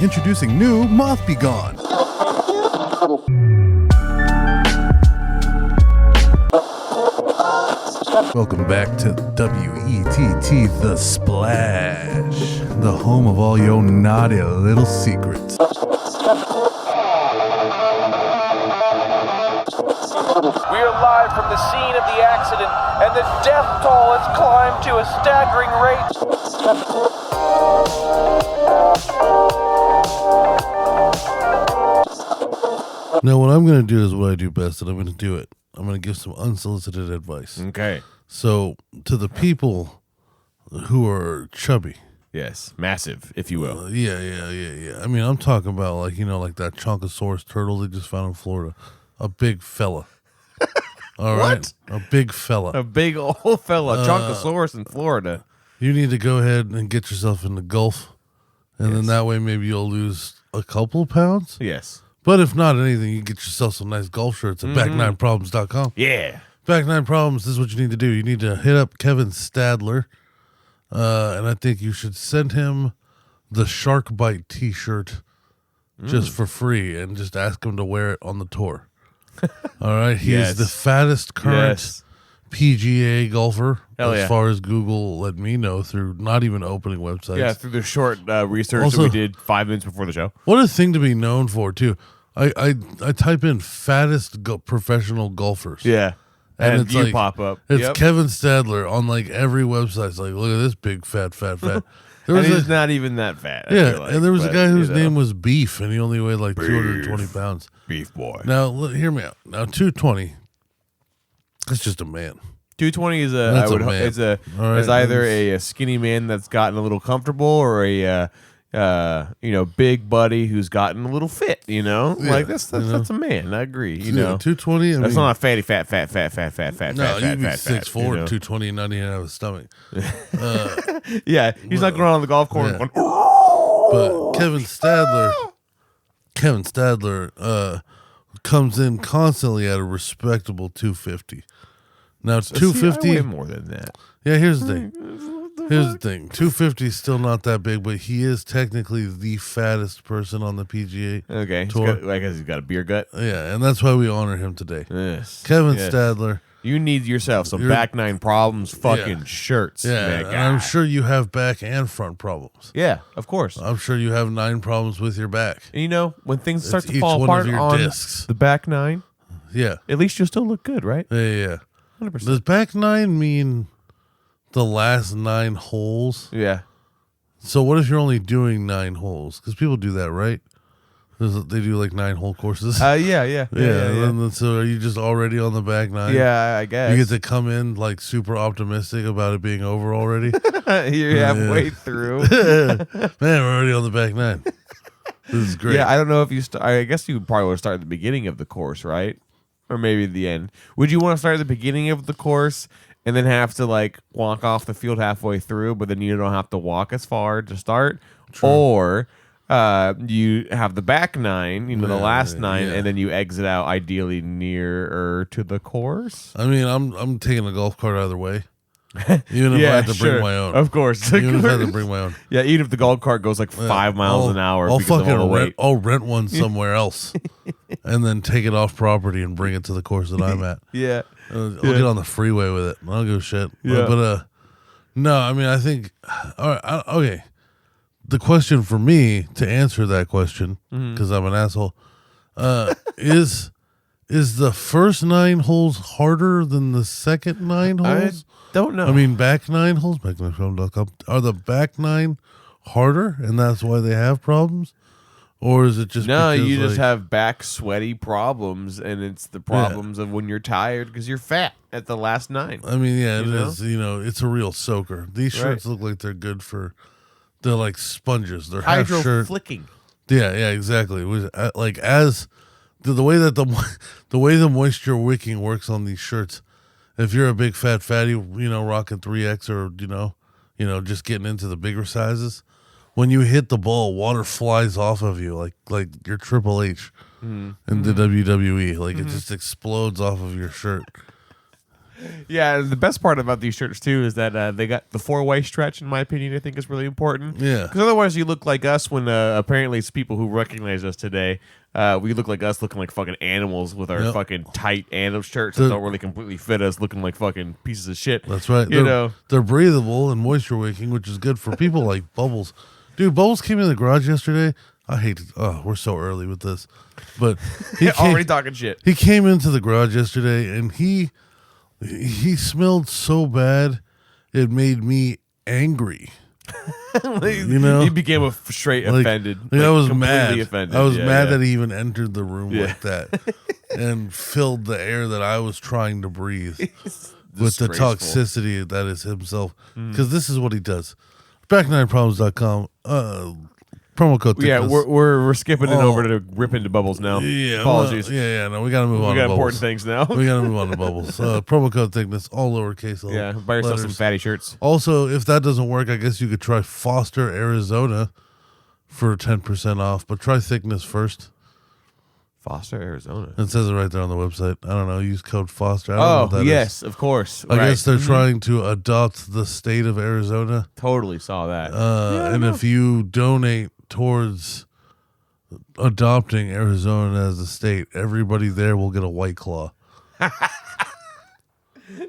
Introducing new Moth Be Gone. Welcome back to WETT The Splash, the home of all your naughty little secrets. We are live from the scene of the accident, and the death toll has climbed to a staggering rate. Now, what I'm going to do is what I do best, and I'm going to do it. I'm going to give some unsolicited advice. Okay. So, to the people who are chubby. Yes, massive, if you will. Yeah. I mean, I'm talking about, like, you know, like that Chonkosaurus turtle they just found in Florida. A big fella. All right? A big fella. A big old fella, Chonkosaurus in Florida. You need to go ahead and get yourself in the Gulf, and then that way maybe you'll lose a couple pounds. Yes. But if not anything, you get yourself some nice golf shirts at back9problems.com. Yeah. Back 9 Problems, this is what you need to do. You need to hit up Kevin Stadler, and I think you should send him the Shark Bite t-shirt just for free and just ask him to wear it on the tour. All right? He is the fattest current PGA golfer as far as Google let me know through not even opening websites. Yeah, through the short research that we did 5 minutes before the show. What a thing to be known for, too. I type in fattest professional golfers. Yeah. And it's you like, pop up. It's Kevin Stadler on like every website. It's like, look at this big fat. There was he's not even that fat. And there was a guy whose name was Beef, and he only weighed like 220 pounds. Beef boy. Now, hear me out. Now, 220, that's just a man. 220 is is either a skinny man that's gotten a little comfortable, or a big buddy who's gotten a little fit. Like that's a man. I agree. 220. That's not a fatty fat. No, you'd be 6'4", 220, and not even have a stomach. Yeah, he's not going on the golf course. Yeah. But Kevin Stadler comes in constantly at a respectable 250. Now it's 250. I weigh more than that. Yeah, here's the thing. 250 is still not that big, but he is technically the fattest person on the PGA tour. I guess he's got a beer gut. Yeah, and that's why we honor him today. Yes. Kevin Stadler. You need yourself some back 9 problems fucking shirts. Yeah, and I'm sure you have back and front problems. Yeah, of course. I'm sure you have 9 problems with your back. And when things start to fall apart on the back 9, at least you'll still look good, right? Yeah. 100%. Does back 9 mean the last 9 holes? Yeah. So what if you're only doing 9 holes? Because people do that, right? They do like 9-hole courses. Yeah. So are you just already on the back 9? Yeah, I guess. You get to come in like super optimistic about it being over already. You're halfway through. Man, we're already on the back 9. This is great. Yeah, I don't know if you I guess you probably would start at the beginning of the course, right? Or maybe the end. Would you want to start at the beginning of the course and then have to like walk off the field halfway through, but then you don't have to walk as far to start? True. Or you have the back 9, the last 9, and then you exit out ideally nearer to the course? I mean, I'm taking a golf cart either way. Even if I have to bring my own. Of course. Even if I have to bring my own. Yeah, even if the golf cart goes like 5 miles an hour. I'll rent one somewhere else and then take it off property and bring it to the course that I'm at. Yeah. I'll get on the freeway with it. I don't give a shit. Yeah. But no, I mean, I think, all right, okay. The question for me to answer that question, because I'm an asshole, is the first 9 holes harder than the second 9 holes? I don't know. I mean, back 9 holes, back9film.com. Are the back 9 harder, and that's why they have problems? Or is it just you just have back sweaty problems, and it's the problems of when you're tired because you're fat at the last 9. I mean, it is. It's a real soaker. These shirts look like they're good for. They're like sponges. They're half shirt. Flicking. Yeah, exactly. It was like as the way that the way the moisture wicking works on these shirts. If you're a big fat fatty, rocking 3X or just getting into the bigger sizes, when you hit the ball, water flies off of you like your Triple H in the WWE. Like it just explodes off of your shirt. Yeah, the best part about these shirts too is that they got the 4-way stretch. In my opinion, I think is really important. Yeah. because otherwise you look like us when apparently it's people who recognize us today. We look like us, looking like fucking animals with our fucking tight animal shirts that don't really completely fit us, looking like fucking pieces of shit. That's right. They're breathable and moisture wicking, which is good for people like Bubbles. Dude, Bubbles came in the garage yesterday. I hate it. Oh, we're so early with this. But he already talking shit. He came into the garage yesterday and he smelled so bad it made me angry. You know, he became straight offended. I was mad. Offended. I was mad that he even entered the room like that and filled the air that I was trying to breathe with the toxicity that is himself. Because this is what he does. Back9problems.com. Promo code. Yeah, we're skipping it over to rip into Bubbles now. Yeah, apologies. No, we gotta move on. We got to important Bubbles. things now. We gotta move on to Bubbles. Promo code thickness, all lowercase. Yeah, buy yourself some fatty shirts. Also, if that doesn't work, I guess you could try Foster, Arizona, for 10% off. But try thickness first. Foster, Arizona. It says it right there on the website. I don't know. Use code Foster. I don't know what that yes, is. of course. I guess they're trying to adopt the state of Arizona. Totally saw that. And if you donate towards adopting Arizona as a state, everybody there will get a White Claw.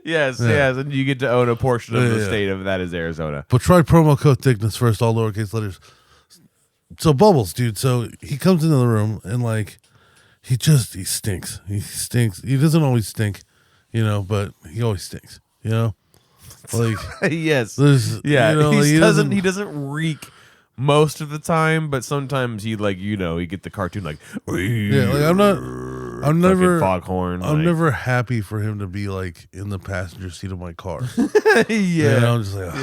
Yes, and you get to own a portion of the state of that is Arizona. But try promo code thickness first, all lowercase letters. So Bubbles, dude. So he comes into the room and like he stinks. He stinks. He doesn't always stink, but he always stinks. Like yes, he doesn't reek most of the time, but sometimes he you get the cartoon like I'm never foghorn. I'm never happy for him to be like in the passenger seat of my car. Yeah, I'm just like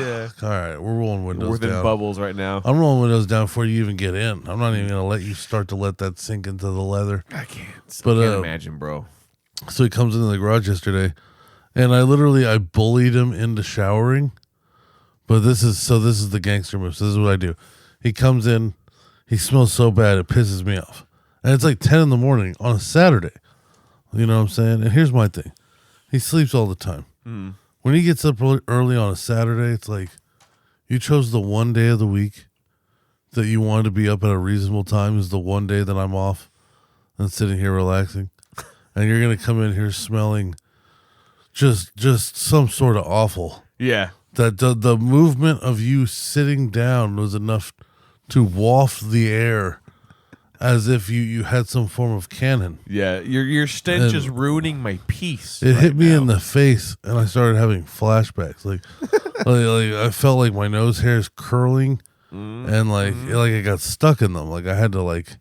all right, we're rolling windows we're down. Bubbles right now. I'm rolling windows down before you even get in. I'm not even gonna let you start to let that sink into the leather. I can't imagine, bro. So he comes into the garage yesterday, and I bullied him into showering. But this is the gangster move. So this is what I do. He comes in, he smells so bad it pisses me off. And it's like 10 in the morning on a Saturday. You know what I'm saying? And here's my thing. He sleeps all the time. When he gets up early on a Saturday, it's like you chose the one day of the week that you wanted to be up at a reasonable time is the one day that I'm off and sitting here relaxing. And you're going to come in here smelling just some sort of awful. Yeah. That the movement of you sitting down was enough to waft the air as if you had some form of cannon. Yeah, your stench is ruining my peace. It hit me in the face, and I started having flashbacks. Like I felt like my nose hairs curling, and like I got stuck in them. Like I had to like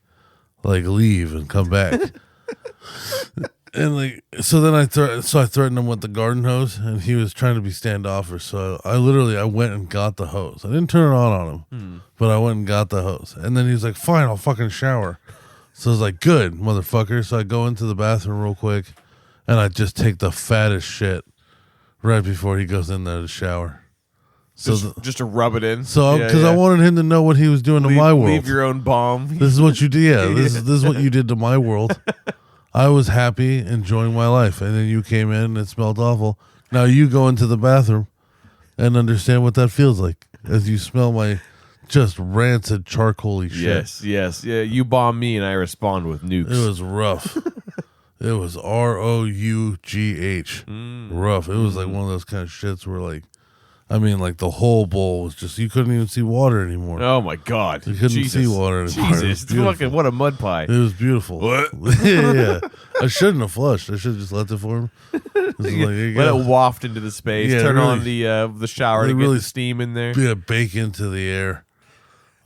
leave and come back. And so then I threatened him with the garden hose, and he was trying to be standoffish. So I went and got the hose. I didn't turn it on him, but I went and got the hose. And then he was like, "Fine, I'll fucking shower." So I was like, "Good, motherfucker." So I go into the bathroom real quick, and I just take the fattest shit right before he goes in there to shower. So just to rub it in. So because I wanted him to know what he was doing to my world. Leave your own bomb. This is what you did. Yeah, this is what you did to my world. I was happy, enjoying my life, and then you came in and it smelled awful. Now you go into the bathroom and understand what that feels like as you smell my just rancid charcoaly shit. Yes. Yeah, you bomb me and I respond with nukes. It was rough. It was ROUGH. Rough. It was like one of those kind of shits where the whole bowl was just, you couldn't even see water anymore. Oh my God. You couldn't see water anymore. Jesus. Fucking what a mud pie. It was beautiful. What? Yeah. I shouldn't have flushed. I should have just left it for him. Let it waft into the space. Turn on the shower to get the steam in there. Yeah, bake into the air.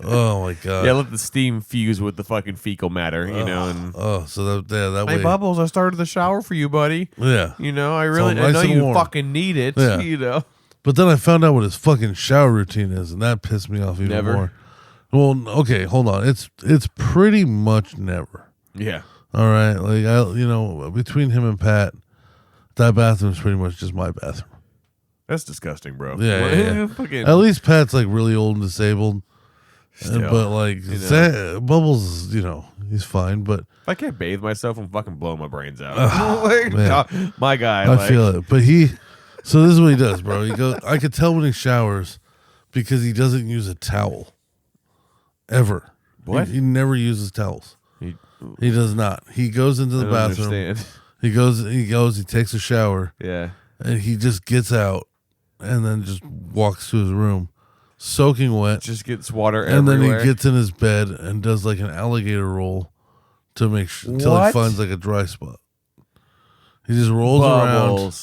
Oh my God. Yeah, let the steam fuse with the fucking fecal matter, And so that way. Hey, Bubbles, I started the shower for you, buddy. Yeah. I know you fucking need it. Yeah. But then I found out what his fucking shower routine is, and that pissed me off even more. Well, okay, hold on. It's pretty much never. Yeah. All right. Between him and Pat, that bathroom's pretty much just my bathroom. That's disgusting, bro. Yeah. At least Pat's really old and disabled. But Bubbles, he's fine. But if I can't bathe myself, I'm fucking blowing my brains out. Man. My guy. I feel it. But he So this is what he does, bro. He goes. I could tell when he showers because he doesn't use a towel ever. What? He never uses towels. He does not. He goes into the bathroom. Understand. He goes. He takes a shower. Yeah. And he just gets out and then just walks to his room, soaking wet. Just gets water and everywhere. then he gets in his bed and does like an alligator roll to make sure until he finds like a dry spot. He just rolls around.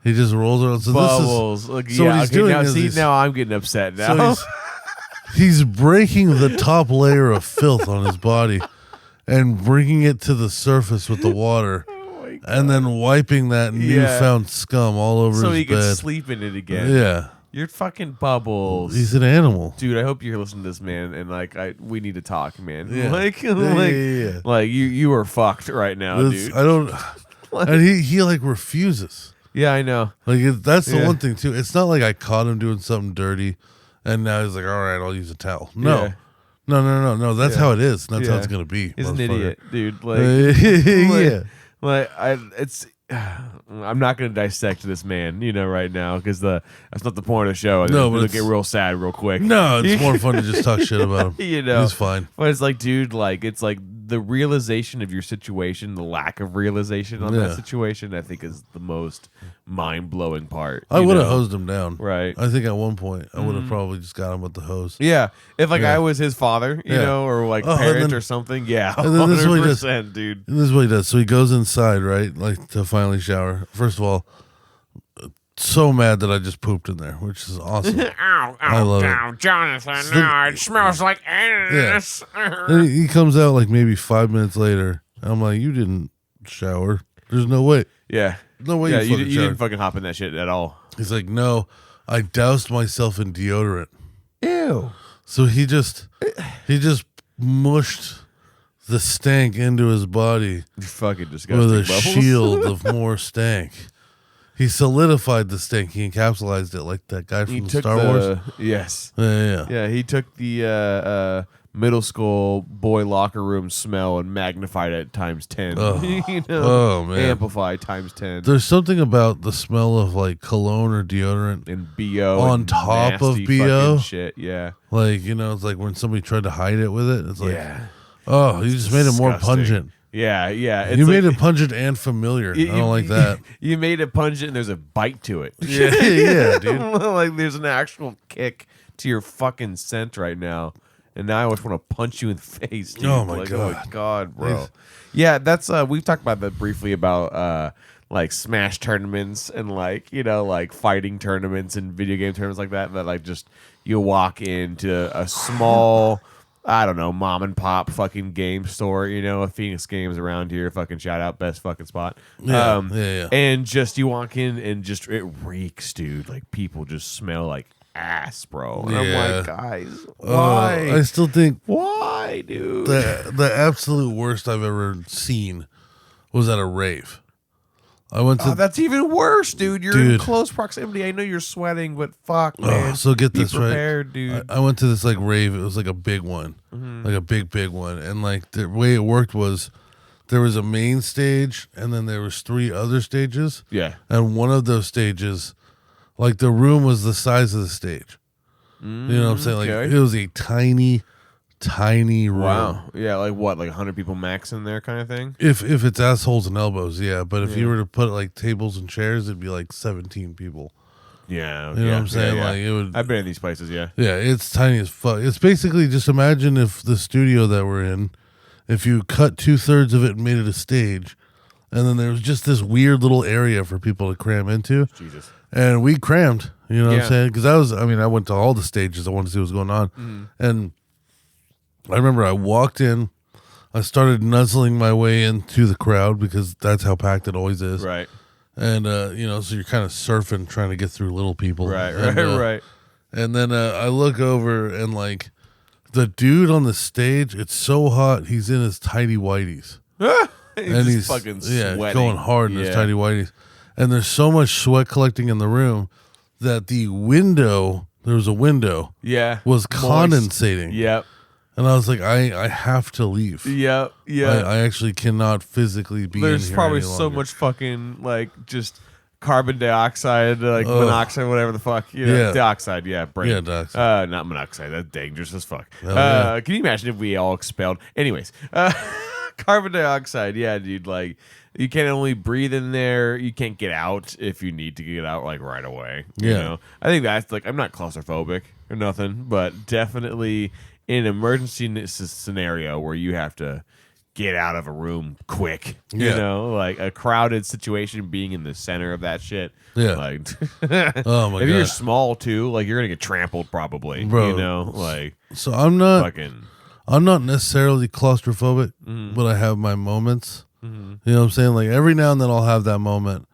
He just rolls around. So Bubbles. This is, Look, so yeah, what he's okay, doing now, is see, now I'm getting upset now. so he's breaking the top layer of filth on his body and bringing it to the surface with the water. And then wiping that newfound scum all over so his he bed. can sleep in it again. Yeah. You're fucking Bubbles. He's an animal. Dude, I hope you're listening to this, man, and like we need to talk, man. Yeah. Like you are fucked right now, dude. I don't and he like refuses. Yeah, I know. Like that's the one thing too. It's not like I caught him doing something dirty and now he's like, all right, I'll use a towel. No. Yeah. No. That's how it is. That's how it's gonna be. He's an motherfucker. idiot, dude. Like, yeah. Like I'm not gonna dissect this man, right now, because that's not the point of the show. No, but it'll it's- get real sad real quick. No, it's more fun to just talk shit about him. He's fine. But it's like, dude, like it's like the realization of your situation, the lack of realization on that situation, I think is the most mind blowing part. I would have hosed him down. Right. I think at one point I would have probably just got him with the hose. Yeah, if I was his father, or like parent or something, And then this is what he does, 100%, dude. And this is what he does. So he goes inside, right, like to finally shower. First of all, so mad that I just pooped in there, which is awesome. I love it. Jonathan, So then- it smells like anus. Then he comes out like maybe 5 minutes later. And I'm like, you didn't shower. There's no way. Yeah. No way Yeah, you you fucking didn't showered. fucking hop in that shit at all. He's like, no, I doused myself in deodorant. Ew. So he just mushed the stank into his body You fucking disgusting. with a Bubbles. shield of more stank. He solidified the stank. He encapsulated it like that guy He from took Star Wars. Yes. Yeah. Yeah, he took the middle school boy locker room smell and magnified it times 10. Oh. Oh, man. Amplified times 10. There's something about the smell of like cologne or deodorant. And BO On and top of nasty BO? fucking shit. Yeah. Like, it's like when somebody tried to hide it with it. It's like, Yeah. oh, you just made it more Disgusting. pungent. Yeah. It's You like- made it pungent and familiar. I don't like that. You made it pungent and there's a bite to it. Yeah, dude. Like there's an actual kick to your fucking scent right now. And now I just want to punch you in the face, dude. Oh, my Like, God. Oh my god, bro. Yeah, that's we've talked about that briefly about like Smash tournaments and like fighting tournaments and video game tournaments like that like just you walk into a small I don't know, mom and pop fucking game store, a Phoenix Games around here, fucking shout out, best fucking spot. Yeah. And just you walk in and just it reeks, dude. Like people just smell like ass, bro. And I'm Yeah. like, guys, why? I still think Why, dude? the absolute worst I've ever seen was at a rave. I went to That's even worse, dude. You're in Dude. close proximity. I know you're sweating, but fuck, man. so get Be this right. prepared, dude. I went to this like rave. It was like a big one, like a big one. And like the way it worked was there was a main stage, and then there was 3 other stages. Yeah. And one of those stages, like the room was the size of the stage. You know what I'm saying? Like okay. it was a tiny room. Wow. Yeah, like what? Like 100 people max in there kind of thing? If it's assholes and elbows, yeah. But if you were to put like tables and chairs, it'd be like 17 people. Yeah. You know what I'm saying? Yeah. Like it would. I've been in these places, yeah. Yeah, it's tiny as fuck. It's basically just imagine if the studio that we're in, if you cut 2/3 of it and made it a stage, and then there was just this weird little area for people to cram into. Jesus. And we crammed, you know what Yeah. I'm saying? Because I went to all the stages. I wanted to see what was going on. And I remember I walked in, I started nuzzling my way into the crowd because that's how packed it always is. Right. And, so you're kind of surfing, trying to get through little people. Right, And, right. And then I look over and like the dude on the stage, it's so hot. He's in his tidy whities. And he's fucking sweating. going hard in his Yeah. tidy whities. And there's so much sweat collecting in the room that the window, there was a window, Yeah. was Moist. condensating. Yep. And I was like, I have to leave. Yep. Yeah. I actually cannot physically be in There's here probably any so longer. much fucking like just carbon dioxide, like monoxide, whatever the fuck. You know, Yeah. dioxide, yeah, brain. Yeah, dioxide. Not monoxide. That's dangerous as fuck. Yeah. Can you imagine if we all expelled? Anyways, carbon dioxide, yeah, dude. Like, you can only breathe in there. You can't get out if you need to get out, like, right away. You Yeah. know? I think that's, like, I'm not claustrophobic or nothing, but definitely in an emergency scenario where you have to get out of a room quick, you Yeah. know, like a crowded situation, being in the center of that shit. Yeah. Like, Oh my if you're god. small too, like, you're gonna get trampled probably, Bro. you know, like So I'm not fucking. necessarily claustrophobic, but I have my moments. You know what I'm saying? Like every now and then I'll have that moment,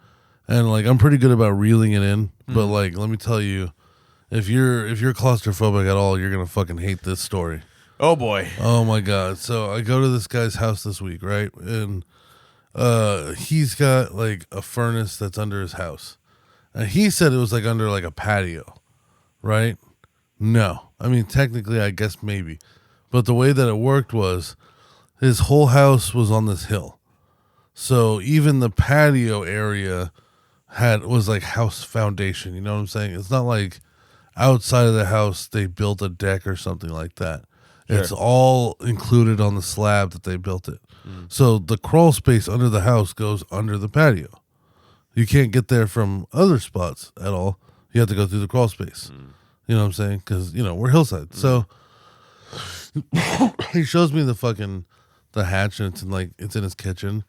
and like I'm pretty good about reeling it in. But like, let me tell you, if you're claustrophobic at all, you're gonna fucking hate this story. Oh boy. Oh my god! So I go to this guy's house this week, right? And he's got like a furnace that's under his house, and he said it was like under like a patio, right? No, I mean technically, I guess maybe, but the way that it worked was his whole house was on this hill, so even the patio area was like house foundation. You know what I'm saying? It's not like outside of the house they built a deck or something like that. Sure. It's all included on the slab that they built it. So the crawl space under the house goes under the patio. You can't get there from other spots at all. You have to go through the crawl space. You know what I'm saying? Because, you know, we're hillside. So he shows me the hatch, and it's in his kitchen.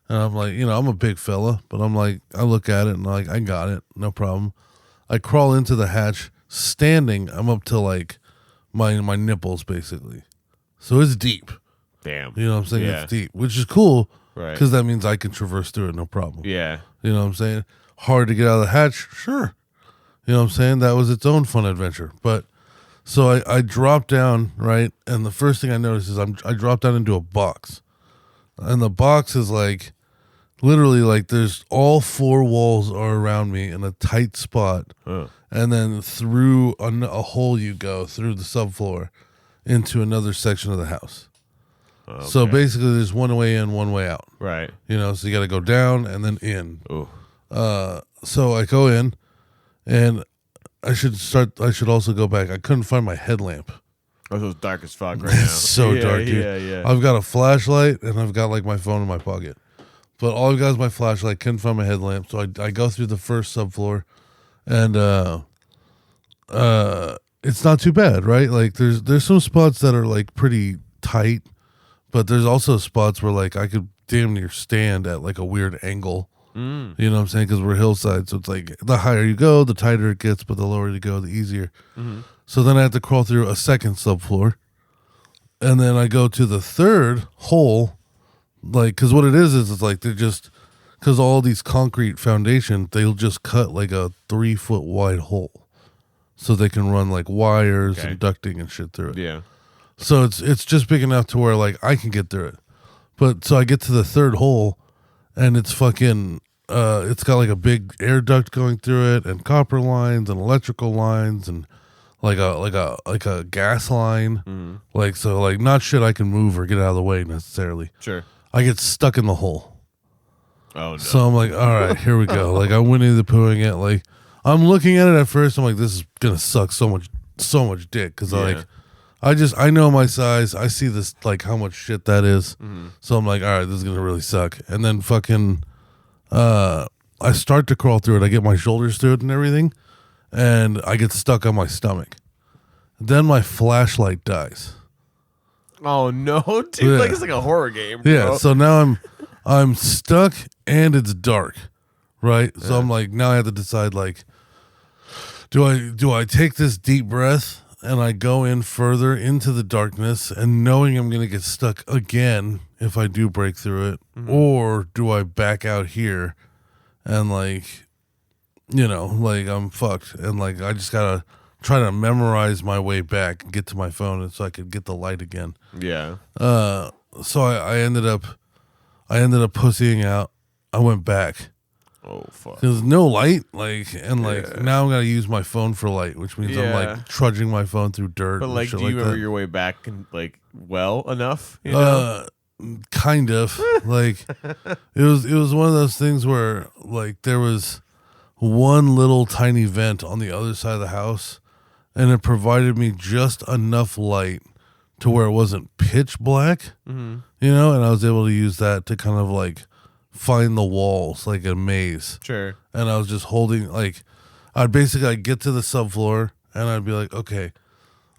And I'm like, you know, I'm a big fella, but I'm like, I look at it and I'm like, I got it. No problem. I crawl into the hatch standing. I'm up to like my nipples basically. So it's deep. Damn. You know what I'm saying? Yeah. It's deep, which is cool Right. because that means I can traverse through it no problem. Yeah. You know what I'm saying? Hard to get out of the hatch? Sure. You know what I'm saying? That was its own fun adventure. But so I dropped down, right? And the first thing I noticed is I dropped down into a box. And the box is like literally like there's all four walls are around me in a tight spot. And then through a hole you go through the subfloor into another section of the house. Okay. So basically there's one way in, one way out. Right. You know, so you got to go down and then in. Ooh. So I go in, and I should also go back. I couldn't find my headlamp. Oh, so it's dark as fuck right now. It's so Yeah, dark, dude. Yeah. I've got a flashlight, and I've got like my phone in my pocket. But all I've got is my flashlight. Couldn't find my headlamp, so I go through the first subfloor, and it's not too bad, right? Like there's some spots that are like pretty tight, but there's also spots where like I could damn near stand at like a weird angle. You know what I'm saying? Because we're hillside, so it's like the higher you go, the tighter it gets, but the lower you go, the easier. So then I have to crawl through a second subfloor, and then I go to the third hole, like because what it is it's like they're just because all these concrete foundation, they'll just cut like a 3-foot wide hole, so they can run like wires and ducting and shit through it. Yeah. So it's just big enough to where like I can get through it. But so I get to the third hole, and it's fucking it's got like a big air duct going through it, and copper lines and electrical lines, and like a gas line. Like so like not shit I can move or get out of the way necessarily. Sure. I get stuck in the hole. Oh no. So I'm like, all right, here we go. Like I'm Winnie the Poohing it. Like I'm looking at it at first. I'm like, this is gonna suck so much dick because I know my size. I see this like how much shit that is. So I'm like, all right, this is gonna really suck. And then fucking, I start to crawl through it. I get my shoulders through it and everything, and I get stuck on my stomach. Then my flashlight dies. Oh no, dude! Yeah. Like it's like a horror game. Bro. Yeah. So now I'm stuck and it's dark, right? So I'm like, now I have to decide like, do I take this deep breath and I go in further into the darkness and knowing I'm going to get stuck again if I do break through it, or do I back out here and like, you know, like I'm fucked and like I just got to try to memorize my way back and get to my phone and so I could get the light again. Yeah. So I ended up pussying out. I went back. Oh fuck. There's no light, like, and like now I'm gonna use my phone for light, which means I'm like trudging my phone through dirt. But and like, shit do you remember that. your way back and like well enough? You know? Kind of like it was one of those things where like there was one little tiny vent on the other side of the house, and it provided me just enough light to where it wasn't pitch black, and I was able to use that to kind of like find the walls like a maze. Sure. And I was just holding, like, I'd basically get to the subfloor and I'd be like, okay,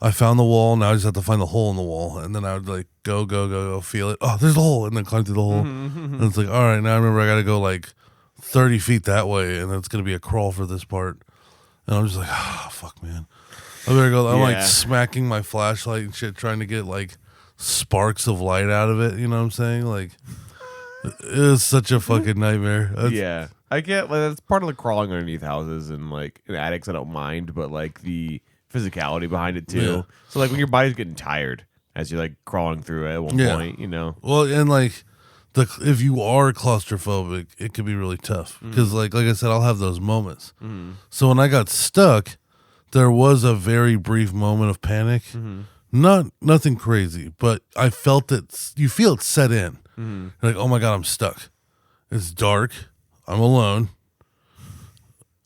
I found the wall. Now I just have to find the hole in the wall. And then I would like go, feel it. Oh, there's a hole. And then climb through the hole. And it's like, all right, now I remember I got to go like 30 feet that way. And it's going to be a crawl for this part. And I'm just like, oh, fuck, man. I better go. I'm like smacking my flashlight and shit, trying to get like sparks of light out of it. You know what I'm saying? Like, it was such a fucking nightmare. Yeah. I get, like, that's part of the crawling underneath houses and like in attics. I don't mind, but like the physicality behind it too. Yeah. So like when your body's getting tired as you're like crawling through it at one point, Well, and like if you are claustrophobic, it could be really tough because like I said, I'll have those moments. So when I got stuck, there was a very brief moment of panic. Nothing crazy, but I felt it. You feel it set in. Like, oh my God, I'm stuck. It's dark. I'm alone.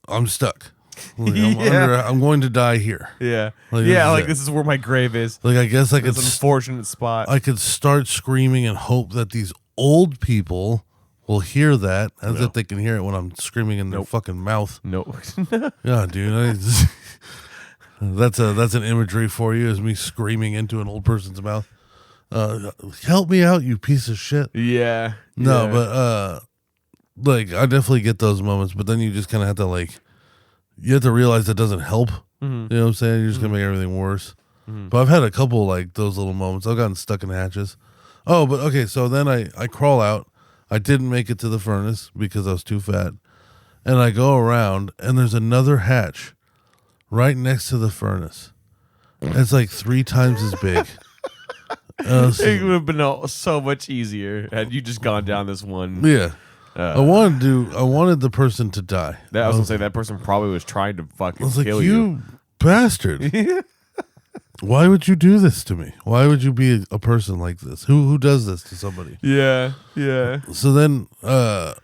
I'm stuck. Like, I'm going to die here. Yeah. Like, this is where my grave is. Like, I guess I could. It's an unfortunate spot. I could start screaming and hope that these old people will hear that as if they can hear it when I'm screaming in their fucking mouth. No. Yeah, dude. That's an imagery for you, is me screaming into an old person's mouth. Help me out, you piece of shit. Yeah. No, but like I definitely get those moments, but then you just kind of have to like, you have to realize that doesn't help. You know what I'm saying? You're just gonna make everything worse. But I've had a couple like those little moments. I've gotten stuck in hatches. Oh, but okay, so then I crawl out. I didn't make it to the furnace because I was too fat, and I go around, and there's another hatch right next to the furnace. It's like 3 times as big. It would have been so much easier had you just gone down this one. Yeah. I wanted the person to die. I was gonna say that person probably was trying to fucking kill you bastard. Why would you do this to me? Why would you be a person like this? Who does this to somebody? Yeah. So then, I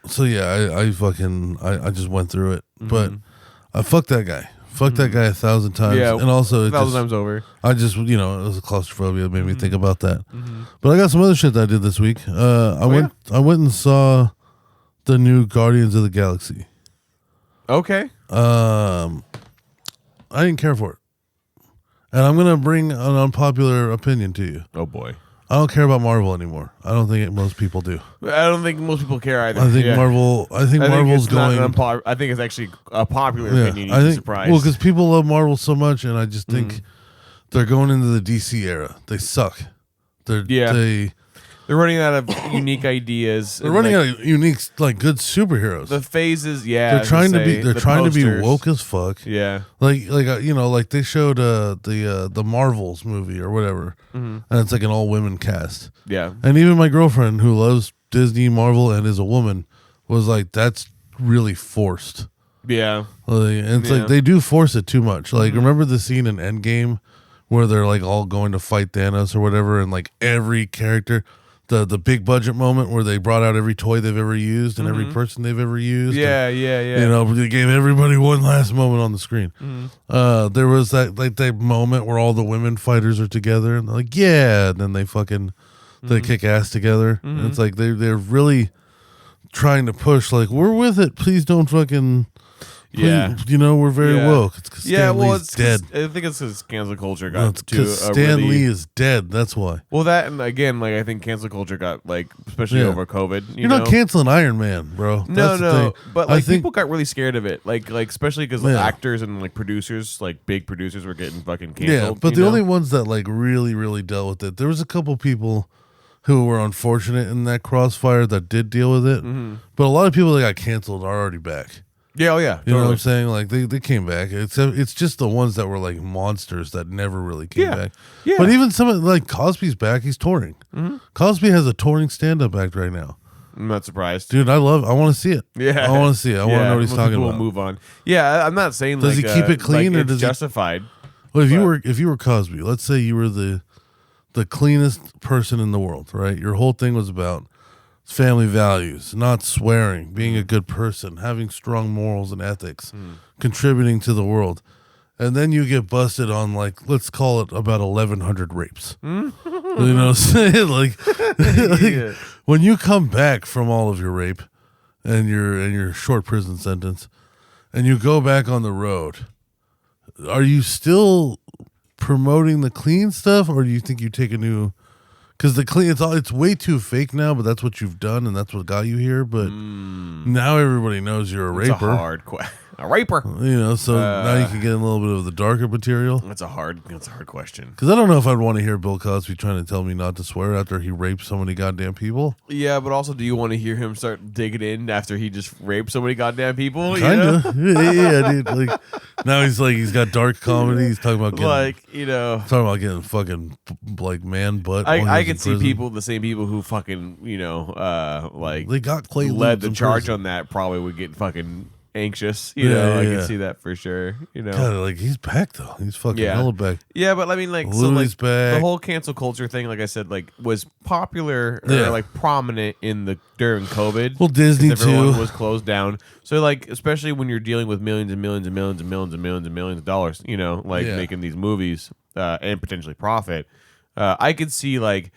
just went through it, but I fucked that guy. Fuck that guy 1,000 times. Yeah, and also 1,000 times over. I just, it was a claustrophobia that made me think about that. But I got some other shit that I did this week. I went and saw the new Guardians of the Galaxy. Okay. I didn't care for it. And I'm going to bring an unpopular opinion to you. Oh, boy. I don't care about Marvel anymore. I don't think most people do. I don't think most people care either. I think Marvel's going. I think it's actually a popular opinion. You'd be surprised. Well, because people love Marvel so much, and I just think they're going into the DC era. They suck. They're running out of unique ideas. They're running out of unique, like, good superheroes. The phases, they're trying to be. They're trying to be woke as fuck. Yeah, like they showed the Marvels movie or whatever, and it's like an all women cast. Yeah, and even my girlfriend who loves Disney, Marvel, and is a woman was like, that's really forced. Yeah, and it's like they do force it too much. Like, remember the scene in Endgame where they're like all going to fight Thanos or whatever, and like every character. The big budget moment where they brought out every toy they've ever used and every person they've ever used. Yeah. They gave everybody one last moment on the screen. There was that moment where all the women fighters are together and they're like, yeah, and then they fucking they kick ass together. And it's like they're really trying to push, like, we're with it. Please don't fucking. We're very woke. It's because Stan Lee's dead. I think it's because cancel culture got to because Stan Lee is dead. That's why. Well, that, and again, like, I think cancel culture got, like, especially over COVID. You're not canceling Iron Man, bro. No. But like, people got really scared of it. Like especially because actors and like producers, like big producers, were getting fucking canceled. Yeah, but the only ones that like really, really dealt with it, there was a couple people who were unfortunate in that crossfire that did deal with it. But a lot of people that got canceled are already back. Yeah, You know what I'm saying? Like they came back. It's just the ones that were like monsters that never really came back. Yeah. But even some of, like, Cosby's back. He's touring. Cosby has a touring stand-up act right now. I'm not surprised, dude. I want to see it. Yeah, I want to see it. I want to know what he's talking about. We'll move on. Yeah, I'm not saying does he keep it clean or does justified? Well, if you were Cosby, let's say you were the cleanest person in the world, right? Your whole thing was about family values, not swearing, being a good person, having strong morals and ethics, contributing to the world. And then you get busted on, like, let's call it about 1,100 rapes. You know what I'm saying? Like, when you come back from all of your rape and your short prison sentence and you go back on the road, are you still promoting the clean stuff, or do you think you take a new... Because the clean, it's way too fake now, but that's what you've done, and that's what got you here. But now everybody knows you're a raper. It's a hard a raper. You know, so now you can get in a little bit of the darker material. That's a hard question. Because I don't know if I'd want to hear Bill Cosby trying to tell me not to swear after he raped so many goddamn people. Yeah, but also, do you want to hear him start digging in after he just raped so many goddamn people? Kinda, yeah, dude. Like now he's got dark comedy. He's talking about getting fucking like man butt. I could see the same people who fucking they got Clay led Lubes the in charge prison. on that probably would get fucking anxious. I can see that for sure. God, like he's back though. He's fucking hella back. Yeah, but I mean, like, Louis back. The whole cancel culture thing, like I said, like was popular or like prominent during COVID. Well, Disney everyone too was closed down. So like, especially when you're dealing with millions and millions and millions and millions and millions and millions of dollars, making these movies and potentially profit. I could see like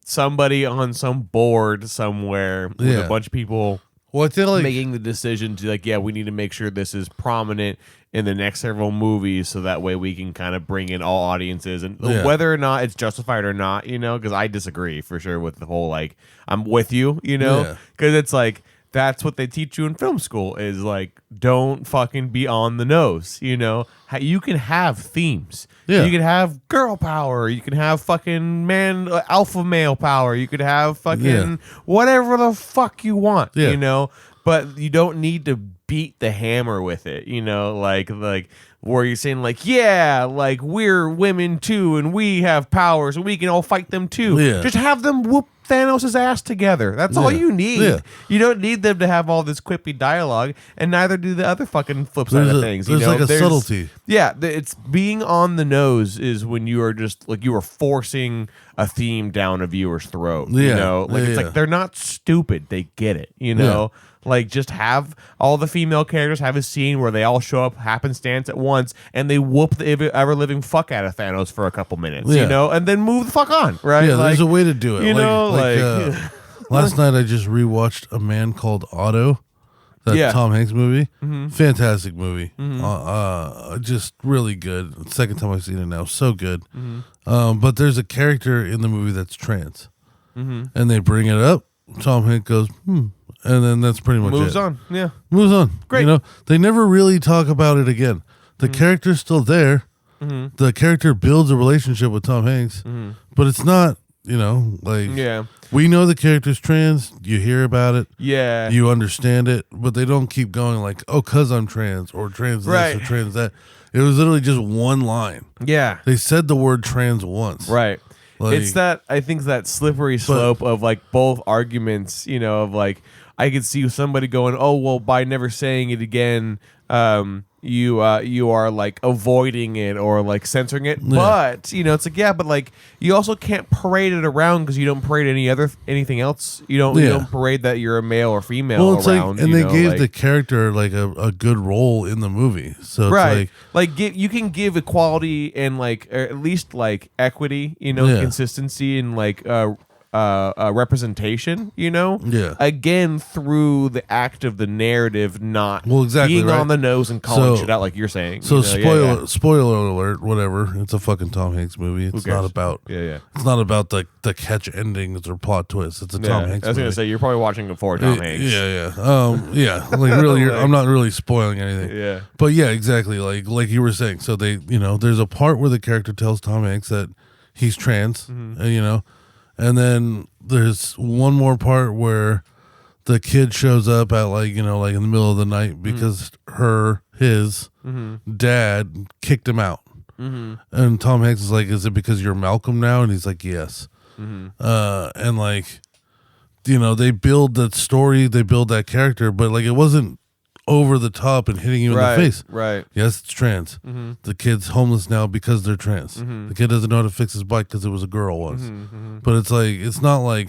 somebody on some board somewhere with a bunch of people. What's it like? Making the decision to we need to make sure this is prominent in the next several movies, so that way we can kind of bring in all audiences, and whether or not it's justified or not, because I disagree for sure with the whole I'm with you, because it's like that's what they teach you in film school is like don't fucking be on the nose, You can have themes. Yeah. You can have girl power. You can have fucking alpha male power. You could have fucking whatever the fuck you want, But you don't need to beat the hammer with it, like where you're saying we're women too and we have power so we can all fight them too. Yeah. Just have them whoop Thanos' ass together. That's all you need. Yeah. You don't need them to have all this quippy dialogue, and neither do the other fucking flip side of things. There's like a subtlety. Yeah, it's being on the nose is when you are just like you are forcing a theme down a viewer's throat. It's like they're not stupid; they get it. Like just have all the female characters have a scene where they all show up happenstance at once and they whoop the ever living fuck out of Thanos for a couple minutes, and then move the fuck on, right? Yeah, there's a way to do it. Last night I just rewatched A Man Called Otto, that Tom Hanks movie. Fantastic movie. Just really good. Second time I've seen it now. So good. But there's a character in the movie that's trans. And they bring it up. Tom Hanks goes, and then that's pretty much moves it. on. Yeah. Moves on. Great. They never really talk about it again. The character's still there. The character builds a relationship with Tom Hanks, but it's not, we know the character's trans. You hear about it. Yeah. You understand it, but they don't keep going like, oh, because I'm trans or trans this or trans that. It was literally just one line. Yeah. They said the word trans once. Right. It's I think that slippery slope of like both arguments, of like, I could see somebody going, oh, well, by never saying it again, you are like avoiding it or like censoring it. But it's like, but like you also can't parade it around because you don't parade anything else. You don't parade that you're a male or female around. Like, and they gave the character like a good role in the movie. So it's you can give equality and like or at least like equity, consistency and like representation, again through the act of the narrative not being on the nose and calling shit out like you're saying. So spoiler alert, whatever. It's a fucking Tom Hanks movie. It's not about it's not about the catch endings or plot twists. It's a Tom Hanks movie. I was gonna say you're probably watching it for Tom Hanks. Like really I'm not really spoiling anything. Yeah. But yeah, exactly. Like you were saying. So they there's a part where the character tells Tom Hanks that he's trans, and then there's one more part where the kid shows up at like in the middle of the night because his dad kicked him out. And Tom Hanks is like, is it because you're Malcolm now? And he's like, yes. And like, they build that story, they build that character, but like it wasn't over the top and hitting you in the face. Right. Yes, it's trans. The kid's homeless now because they're trans. The kid doesn't know how to fix his bike because it was a girl once. But it's like, it's not like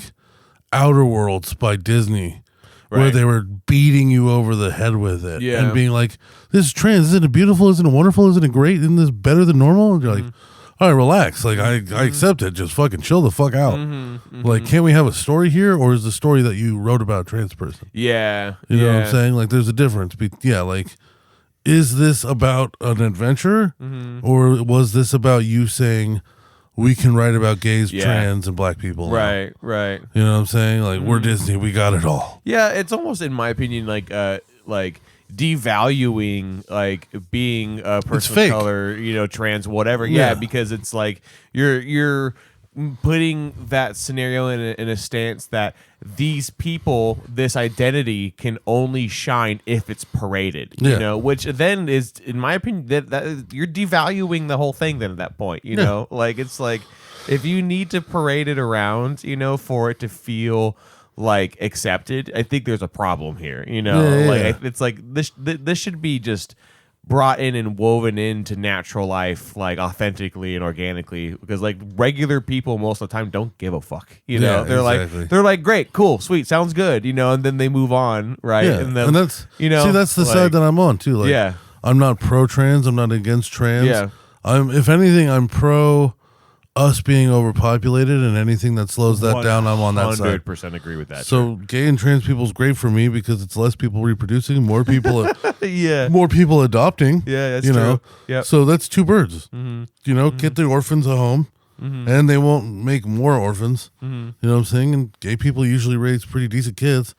Outer Worlds by Disney, where Right. they were beating you over the head with it Yeah. and being like, "This is trans. Isn't it beautiful? Isn't it wonderful? Isn't it great? Isn't this better than normal?" And you're like, "All right, relax. Like I accept it. Just fucking chill the fuck out. Like, can't we have a story here, or is the story that you wrote about a trans person? Yeah. You know what I'm saying? Like, there's a difference. Like, is this about an adventure, or was this about you saying we can write about gays, trans, and black people? now? Right. Right. You know what I'm saying? Like, we're Disney. We got it all. Yeah, it's almost, in my opinion, like devaluing like being a person of fake. color, trans, whatever. Yeah, Yeah. because it's like you're putting that scenario in a stance that these people, this identity can only shine if it's paraded. You Yeah. know, which then is, in my opinion, that you're devaluing the whole thing. Then at that point, you know, like it's like if you need to parade it around, for it to feel like accepted, I think there's a problem here. It's like this should be just brought in and woven into natural life, like authentically and organically, because like regular people most of the time don't give a fuck. Yeah, They're exactly. they're like, great, cool, sweet, sounds good, and then they move on, right? Yeah, And then and that's see, that's the side that I'm on too. Like, Yeah. I'm not pro trans. I'm not against trans. Yeah. If anything, I'm pro us being overpopulated, and anything that slows that down, I'm on that side. 100% agree with that. So gay and trans people is great for me because it's less people reproducing, more people, yeah, more people adopting. Yeah, that's you true. know. Yep. So that's two birds. Get the orphans a home, and they won't make more orphans. You know what I'm saying? And gay people usually raise pretty decent kids.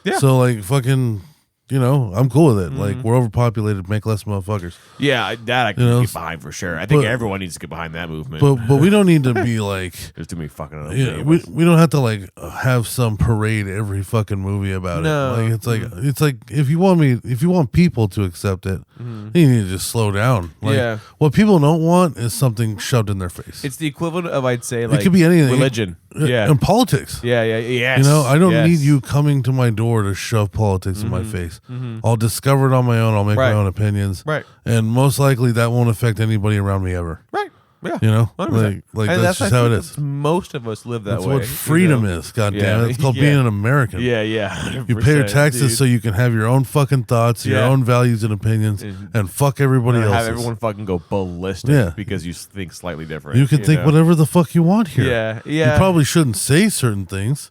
Yeah. So like fucking. I'm cool with it. Like, we're overpopulated, make less motherfuckers. yeah, I can know, get behind for sure. I think but- everyone needs to get behind that movement. But we don't need to be like, There's too many fucking other we don't have to like have some parade every fucking movie about No. it. Like it's like if you want people to accept it, you need to just slow down. Like, Yeah. what people don't want is something shoved in their face. It's the equivalent of, I'd say, like it could be anything. religion. Yeah, And politics. yeah, yes. I don't yes. need you coming to my door to shove politics in my face. I'll discover it on my own. I'll make Right. my own opinions. Right. And most likely that won't affect anybody around me ever. Right. Yeah. You know? 100%. Like And that's just how it is. Most of us live that That's way. what freedom is, goddamn it. It's called Yeah. being an American. Yeah, yeah. You pay your 100%, taxes dude. so you can have your own fucking thoughts, your Yeah. own values and opinions, and fuck everybody And else. have everyone fucking go ballistic Yeah. because you think slightly different. You can think know? whatever the fuck you want here. Yeah, yeah. You probably shouldn't say certain things,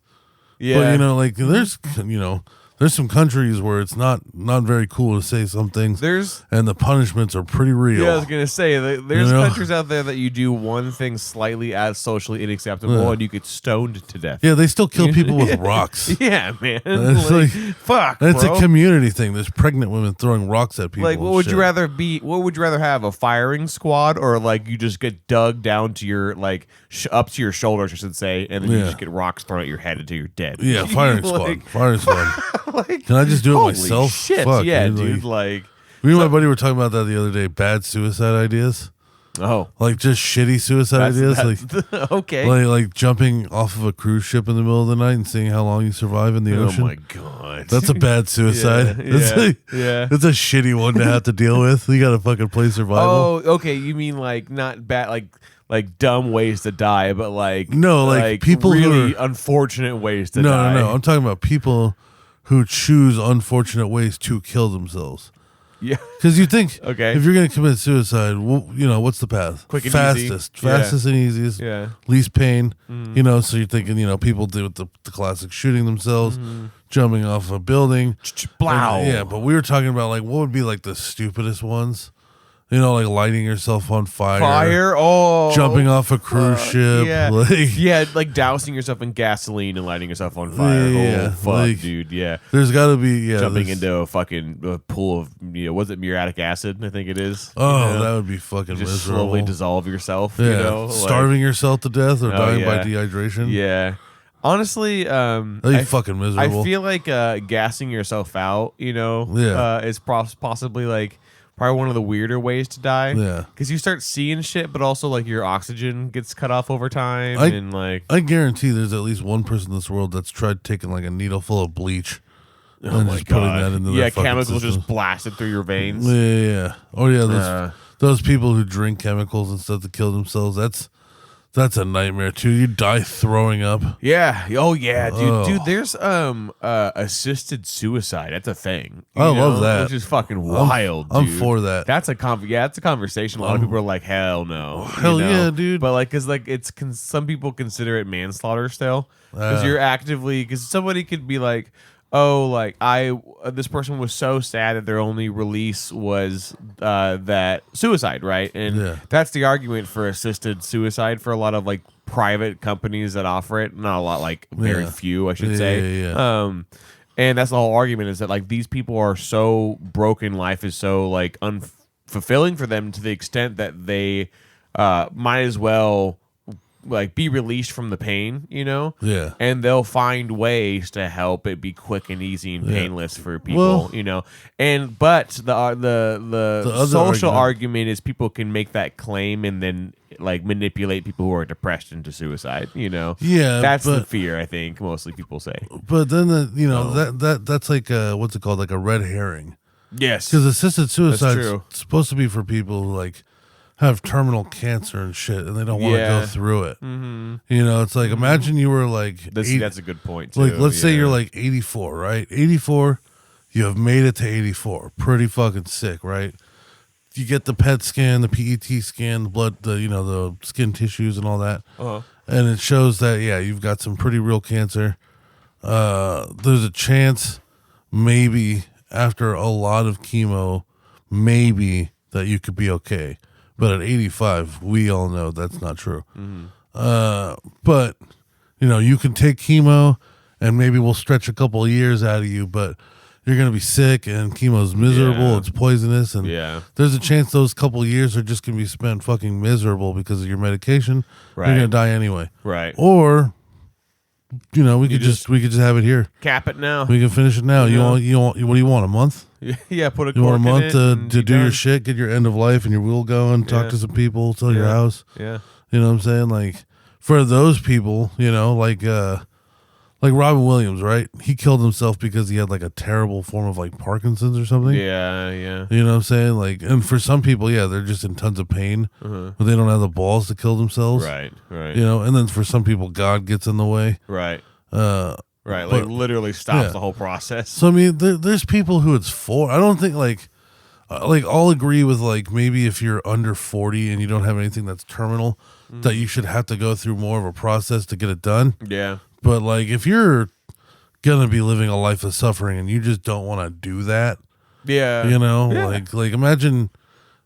Yeah. but like there's some countries where it's not very cool to say some things, There's and the punishments are pretty real. Yeah, I was gonna say there's You know? countries out there that you do one thing slightly as socially unacceptable, Yeah. and you get stoned to death. Yeah, they still kill people with rocks. Yeah, man. It's Like, like- fuck. It's bro. a community thing. There's pregnant women throwing rocks at people. Like, what and would you shit. rather be? What would you rather have? A firing squad, or like you just get dug down to your up to your shoulders, I should say, and then you Yeah. just get rocks thrown at your head until you're dead? Yeah, firing Like- squad. Firing squad. Like, Can I just do it holy myself? Shit, Fuck, yeah, dude, dude. Me and my buddy were talking about that the other day. Bad suicide ideas, oh, like just shitty suicide ideas, like okay. like jumping off of a cruise ship in the middle of the night and seeing how long you survive in the Oh ocean. my god, That's a bad suicide. Yeah, It's yeah, like- yeah. It's a shitty one to have to deal with. You got to fucking play survival. Oh, okay. You mean like not bad, like dumb ways to die, but like No, like people who really are- unfortunate ways to no, die. no. I'm talking about people who choose unfortunate ways to kill themselves. Yeah. Because you think, Okay. if you're going to commit suicide, what's the path? Quick and easy. Fastest and easiest, Yeah. least pain. So you're thinking, people do the classic shooting themselves, jumping off a building. Blow. Yeah, but we were talking about like what would be like the stupidest ones. Like lighting yourself on fire. Fire. Oh, Jumping off a cruise ship. Yeah. Like, Yeah, like dousing yourself in gasoline and lighting yourself on fire. Yeah, Oh, fuck, like- dude. Yeah. there's got to be, Jumping there's- into a fucking pool of, was it muriatic acid? I think it is. Oh, You know? that would be fucking Just miserable. slowly dissolve yourself. Yeah, You know? Like- starving yourself to death or Oh, dying by yeah. dehydration. Yeah. Honestly, That'd be fucking miserable. I feel like gassing yourself out, Yeah. is possibly like probably one of the weirder ways to die. Yeah. Because you start seeing shit, but also like your oxygen gets cut off over time, I- and like, I guarantee there's at least one person in this world that's tried taking like a needle full of bleach oh and my just putting god, that into yeah, their fucking chemicals system. just blasted through your veins. Yeah. Oh yeah, Uh. those people who drink chemicals and stuff to kill themselves. That's a nightmare too. You die throwing up. Yeah. Oh yeah, dude. Oh. Dude, there's assisted suicide. That's a thing. I love that. Which is fucking wild. I'm dude. for that. That's a that's a conversation. A lot of people are like, hell no. Hell yeah, dude. But like, cause like some people consider it manslaughter still, because you're actively, because somebody could be like, oh, like this person was so sad that their only release was that suicide, right? And that's the argument for assisted suicide for a lot of like private companies that offer it. Not a lot, like very few, I should say. And that's the whole argument, is that like these people are so broken, life is so like unfulfilling for them to the extent that they might as well like be released from the pain, you know? Yeah. And they'll find ways to help it be quick and easy and painless for people, Well, you know? And but the other social argument is people can make that claim and then like manipulate people who are depressed into suicide, you know? Yeah, That's the fear, I think, mostly people say. But then that's like what's it called? Like a red herring. Yes. Because assisted suicide is true. supposed to be for people who like have terminal cancer and shit, and they don't want to go through it. Mm-hmm. You know, it's like imagine you were like that's a good point too. Like let's say you're like 84, right? 84, you have made it to 84. Pretty fucking sick, right? You get the PET scan, the PET scan, the blood, the skin tissues and all that, and it shows that you've got some pretty real cancer. There's a chance, maybe after a lot of chemo, maybe that you could be okay. But at 85, we all know that's not true. But, you can take chemo and maybe we'll stretch a couple of years out of you, but you're going to be sick and chemo's miserable. Yeah. It's poisonous. And Yeah. there's a chance those couple of years are just going to be spent fucking miserable because of your medication. Right. You're going to die anyway. Right. Or, we could just have it here. Cap it now. We can finish it now. You want what do you want, a month? Yeah, put a You want a cork in month it to and do be your done. shit, get your end of life and your will going, talk to some people, sell your house. Yeah. You know what I'm saying? Like for those people, like Robin Williams, right? He killed himself because he had like a terrible form of like Parkinson's or something. Yeah, yeah. You know what I'm saying? Like, and for some people, they're just in tons of pain, but they don't have the balls to kill themselves. Right, right. And then for some people, God gets in the way. Right. Right, but- like literally stops the whole process. So I mean, there's people who it's for. I don't think like I'll agree with like maybe if you're under 40 and you don't have anything that's terminal, that you should have to go through more of a process to get it done. Yeah. But like if you're gonna be living a life of suffering and you just don't want to do that, Yeah. like imagine,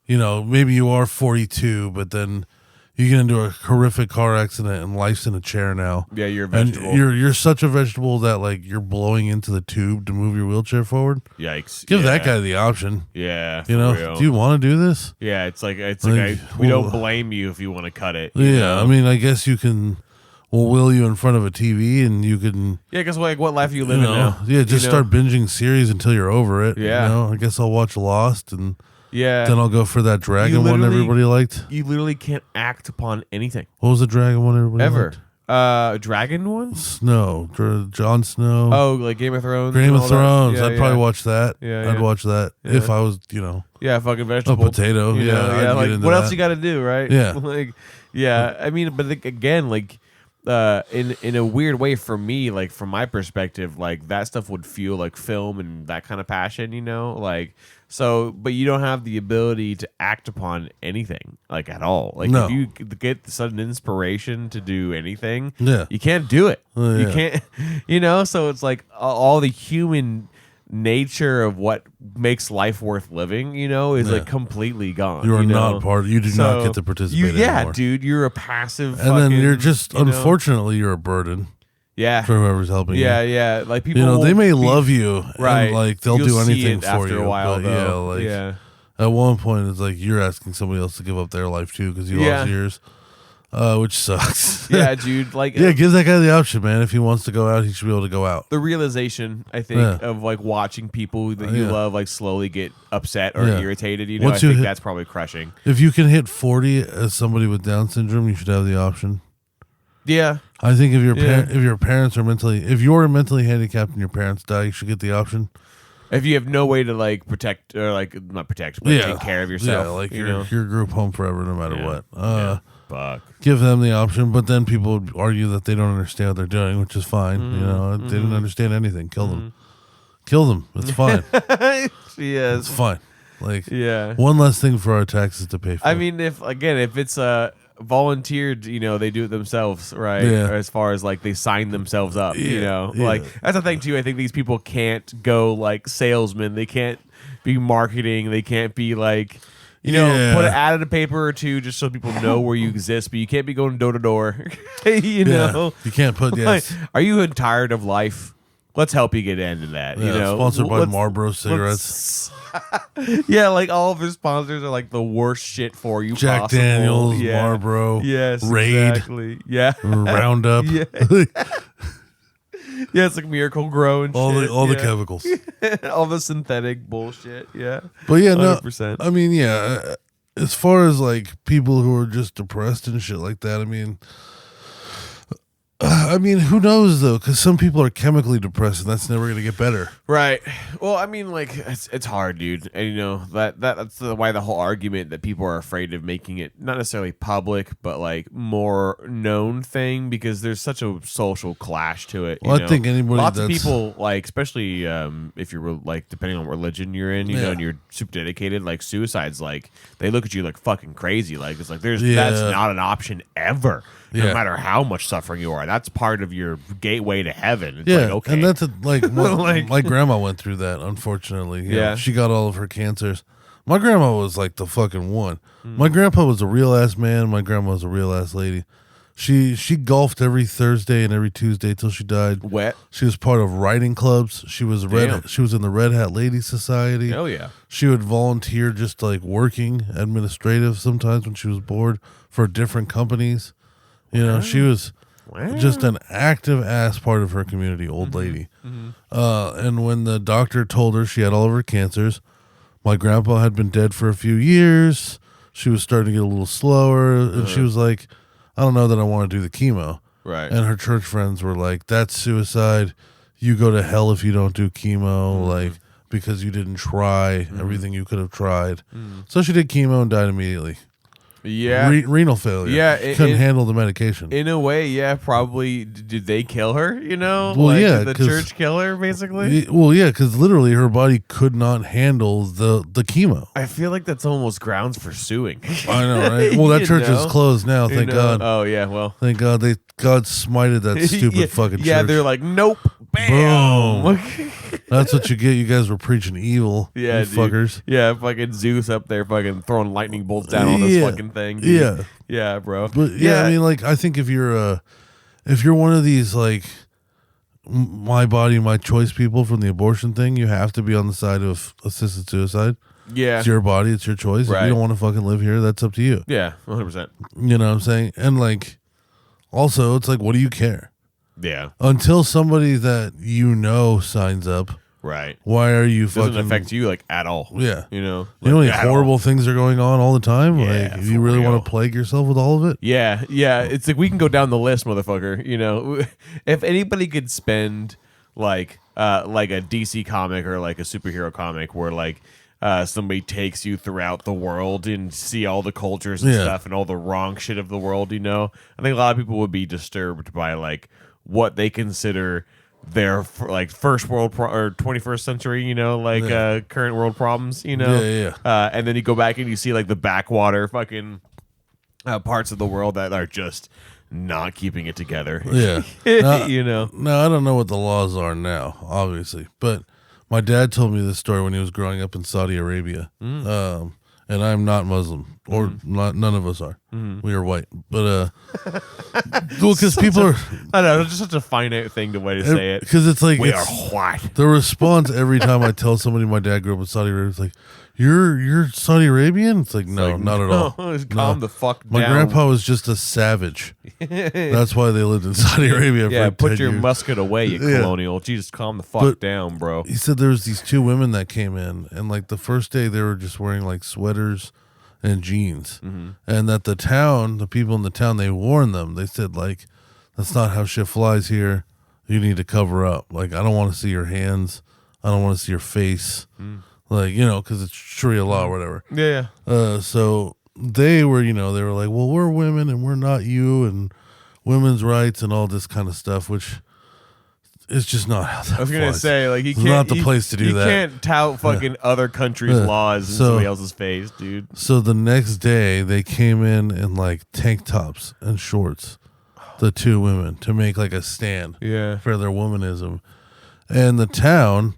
maybe you are 42, but then you get into a horrific car accident and life's in a chair now. Yeah, you're a vegetable. And you're such a vegetable that like you're blowing into the tube to move your wheelchair forward. Yikes. Give that guy the option. Yeah. You know, for real. do you want to do this? Yeah, it's like Like, we don't blame you if you want to cut it. you Yeah, know? I mean, I guess you can. We'll will you in front of a TV, and you can. Yeah, because like, what life are you living now? Yeah, just You know? start binging series until you're over it. Yeah. I guess I'll watch Lost, and Yeah. then I'll go for that dragon one literally- everybody liked. You literally can't act upon anything What was the dragon one everybody ever. liked? Dragon one? Snow, Jon Snow. Oh, like Game of Thrones. Game and of all that? Thrones. Yeah, I'd probably watch that. Yeah, I'd yeah. watch that Yeah. if I was, Yeah, fucking a vegetable. potato. You Yeah, know? I'd get Like into what else that. you got to do, right? Yeah. Like, yeah. I mean, but like, again, like, in a weird way for me, like from my perspective, like that stuff would fuel like film and that kind of passion, like so. But you don't have the ability to act upon anything, like at all. Like No. if you get the sudden inspiration to do anything, Yeah. you can't do it. Oh, You yeah. can't, So it's like all the human nature of what makes life worth living, is like completely gone. You are know? not part. You do not get to participate anymore. Dude, you're a passive. And then you're fucking, just, unfortunately, you're a burden yeah, for whoever's helping you. yeah. Like people, they may will be- love you, right? And like they'll You'll do see anything it for after you. a while, but though. yeah, at one point it's like you're asking somebody else to give up their life too because you lost yours, which sucks. yeah, dude. Like, Yeah, give that guy the option, man. If he wants to go out, he should be able to go out. the realization, I think, Yeah. of like watching people that you Yeah. love like slowly get upset or Yeah. irritated. Once I you think hit- that's probably crushing. If you can hit 40 as somebody with Down syndrome, you should have the option. Yeah, I think if Yeah. if your parents are if you're mentally handicapped and your parents die, you should get the option. if you have no way to like protect or like not protect, but take care of yourself. Yeah, like you know? your group home forever, no matter Yeah. what. Yeah. Fuck. give them the option. But then people would argue that they don't understand what they're doing, which is fine. You know, they didn't understand anything. Kill them. Kill them. It's fine. Yes. It's fine. Like, Yeah. one less thing for our taxes to pay for. I mean, if it's volunteered, you know, they do it themselves, right? Yeah. Or as far as like they sign themselves up, you Yeah, know, yeah. like that's the thing too. I think these people can't go like salesmen. They can't be marketing. They can't be like, you know, Yeah. put an ad in a paper or two just so people know where you exist. But you can't be going door to door. You know, you can't put like, are you tired of life? Let's help you get into that. Yeah, you know, sponsored by Let's- Marlboro cigarettes. yeah, like all of his sponsors are like the worst shit for you. Jack possible. Daniels, Yeah. Marlboro, Yes, Raid, exactly. Yeah, Roundup, yeah. Yeah, it's like Miracle Grow and all shit. the yeah. chemicals. all the synthetic bullshit. Yeah, But yeah, no, 100%. I mean, yeah. As far as like people who are just depressed and shit like that, I mean, who knows though? Because some people are chemically depressed, and that's never gonna get better. Right. Well, I mean, like it's hard, dude, and you know that's why the whole argument that people are afraid of making it not necessarily public, but like more known thing, because there's such a social clash to it. Well, you I think anybody lots of that's- people like, especially if you're like depending on what religion you're in, you know, Yeah. and you're super dedicated, like suicide's like they look at you like fucking crazy, like it's like that's Yeah. not an option ever. No Yeah. matter how much suffering you are, that's part of your gateway to heaven. It's Yeah, like, okay. and that's Like- my grandma went through that. Unfortunately, You know, Yeah. she got all of her cancers. My grandma was like the fucking one. Hmm. My grandpa was a real ass man. My grandma was a real ass lady. She golfed every Thursday and every Tuesday till she died. Wet. She was part of writing clubs. She was Damn. She was in the Red Hat Ladies Society. Oh yeah. She would volunteer just like working administrative sometimes when she was bored for different companies. You know, she was just an active ass part of her community, old lady. And when the doctor told her she had all of her cancers, my grandpa had been dead for a few years. She was starting to get a little slower, and she was like, I don't know that I want to do the chemo. Right. And her church friends were like, that's suicide. You go to hell if you don't do chemo, like, because you didn't try everything you could have tried. So she did chemo and died immediately. Yeah. Renal failure. Yeah, She couldn't handle the medication. In a way, yeah, probably. Did they kill her? You know, Well, yeah, did the 'cause- church kill her, basically. Well, yeah, because literally her body could not handle the chemo. I feel like that's almost grounds for suing. I know, right? Well, that You church know? is closed now. You Thank know? God. Oh yeah, well. Thank God. God smited that stupid yeah, fucking church. yeah, they're like, nope, bam. That's what you get. You guys were preaching evil. Yeah, you dude. fuckers. Yeah, fucking Zeus up there, fucking throwing lightning bolts down on this Yeah. fucking thing. Dude. Yeah. Yeah, bro. But yeah, I mean, like, I think if you're one of these like my body, my choice people from the abortion thing, you have to be on the side of assisted suicide. yeah, It's your body, it's your choice. If Right. you don't want to fucking live here, that's up to you. yeah, 100%. You know what I'm saying? And like, also, it's like, what do you care? Yeah, Until somebody that you know signs up, right. why are you Doesn't fucking affect you like at all. Yeah. you know, You know how like, many at all. horrible things are going on all the time? Yeah, like, for you really real. want to plague yourself with all of it? Yeah, yeah. It's like we can go down the list, motherfucker. You know, if anybody could spend like a DC comic or like a superhero comic where like somebody takes you throughout the world and see all the cultures and Yeah. stuff and all the wrong shit of the world, you know, I think a lot of people would be disturbed by like what they consider their like first world or 21st century, you know, like Yeah. current world problems, you know. Yeah. And then you go back and you see like the backwater fucking parts of the world that are just not keeping it together. Yeah. Now- You know. No, I don't know what the laws are now, obviously, but my dad told me this story when he was growing up in Saudi Arabia. And I'm not Muslim, or none of us are. We are white, but well, because people are, I don't know, it's just such a finite thing, the way to say it. because it's like We are it's, white. the response every time I tell somebody my dad grew up in Saudi Arabia, it's like, you're Saudi Arabian? It's like, no, Like, not at all. just calm the fuck My down. grandpa was just a savage. That's why they lived in Saudi Arabia Yeah, for put 10 your years. musket away, you Yeah. colonial. Jesus, calm the fuck But- down, bro. He said there was these two women that came in, and like the first day they were just wearing like sweaters and jeans, and that the people in the town, they warned them. They said like, that's not how shit flies here. You need to cover up. Like, I don't want to see your hands. I don't want to see your face. Like, you know, because it's Sharia law or whatever. Yeah. So they were, they were like, well, we're women and we're not you, and women's rights and all this kind of stuff, which is just not how that I was gonna flies. say, like, you It's can't, not the place to do that. You can't tout fucking other countries' laws in somebody else's face, dude. So the next day, they came in like tank tops and shorts, the two women, to make like a stand for their womanism. And the town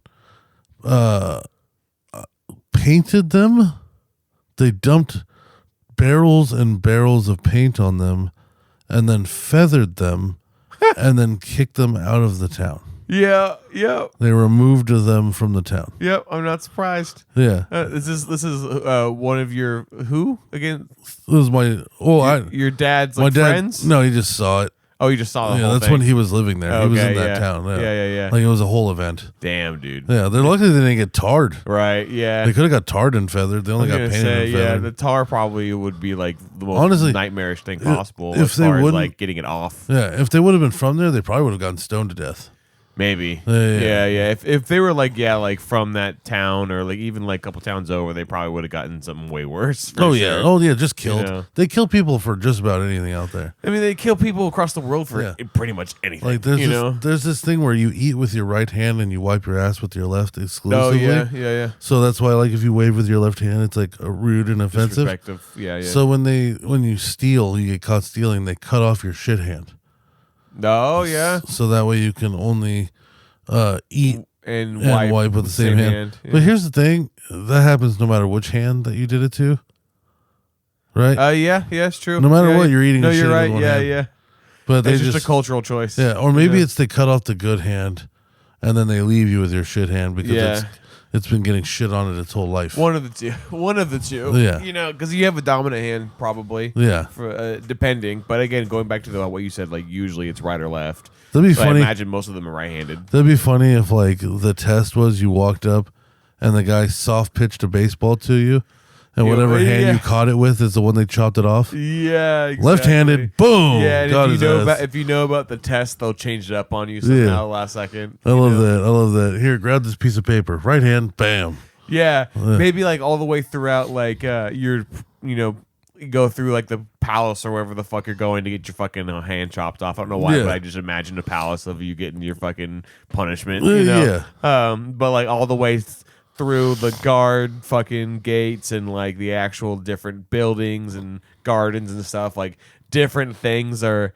painted them. They dumped barrels and barrels of paint on them and then feathered them and then kicked them out of the town. Yeah. They removed them from the town. Yep. I'm not surprised. Yeah. This is one of your who again? It was my your dad's my like dad, friends. No, he just saw it. Oh, you just saw the whole that's thing. when he was living there. He was in that yeah. town. Yeah. Like it was a whole event. Damn, dude. Yeah, they're lucky they didn't get tarred. Right. Yeah. They could have got tarred and feathered. They only got painted and yeah, feathered. the tar probably would be like the most Honestly, nightmarish thing possible if as they far as wouldn't- like getting it off. Yeah, if they would have been from there, they probably would have gotten stoned to death. Maybe. Yeah. If they were like from that town or like even like a couple towns over, they probably would have gotten something way worse. For sure. Just killed. You know? They kill people for just about anything out there. I mean, they kill people across the world for pretty much anything. Like there's this thing where you eat with your right hand and you wipe your ass with your left exclusively. Oh yeah. So that's why, like, if you wave with your left hand, it's like rude and offensive. Disrespectful. Yeah. So when you steal, you get caught stealing, they cut off your shit hand. Oh yeah. So that way you can only eat and wipe with the same hand. Yeah. But here's the thing: that happens no matter which hand that you did it to, right? Yeah, it's true. No matter Yeah, what, you're eating. No, the you're shit right. with one Yeah, hand. yeah. But they It's just a cultural choice. Yeah, or maybe it's they cut off the good hand, and then they leave you with your shit hand because it's been getting shit on it its whole life. One of the two. One of the two. Yeah. Because you have a dominant hand, probably. Yeah. For depending, but again, going back to what you said, like usually it's right or left. That'd be So funny. I imagine most of them are right-handed. That'd be funny if like the test was you walked up, and the guy soft pitched a baseball to you. And whatever hand you caught it with is the one they chopped it off. Yeah, exactly. Left-handed, boom. Yeah, and got if his you know ass. if you know about the test, they'll change it up on you somehow last second. I love that. Here, grab this piece of paper. Right hand, bam. Yeah, maybe like all the way throughout, like you go through like the palace or wherever the fuck you're going to get your fucking hand chopped off. I don't know why, but I just imagine a palace of you getting your fucking punishment. You know? But like all the way through the guard fucking gates and like the actual different buildings and gardens and stuff, like different things are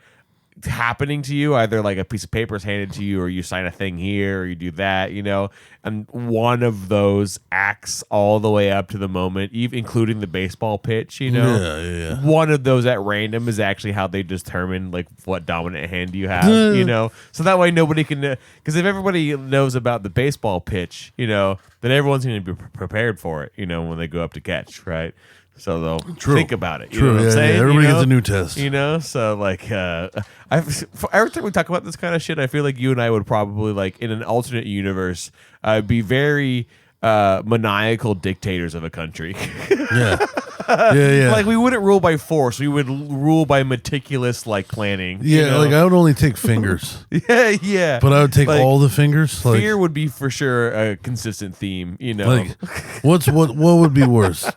happening to you. Either like a piece of paper is handed to you, or you sign a thing here, or you do that, and one of those acts all the way up to the moment, even including the baseball pitch. Yeah. One of those at random is actually how they determine like what dominant hand you have. So that way nobody can, because if everybody knows about the baseball pitch, then everyone's going to be prepared for it, when they go up to catch, right? So they'll think about it. You know what I'm saying? Everybody gets a new test. So like, every time we talk about this kind of shit, I feel like you and I would probably, like, in an alternate universe, be very maniacal dictators of a country. Yeah. Like, we wouldn't rule by force. We would rule by meticulous, like, planning. Yeah, like I would only take fingers. Yeah. But I would take Like, all the fingers. Like, fear would be for sure a consistent theme. Like, what would be worse?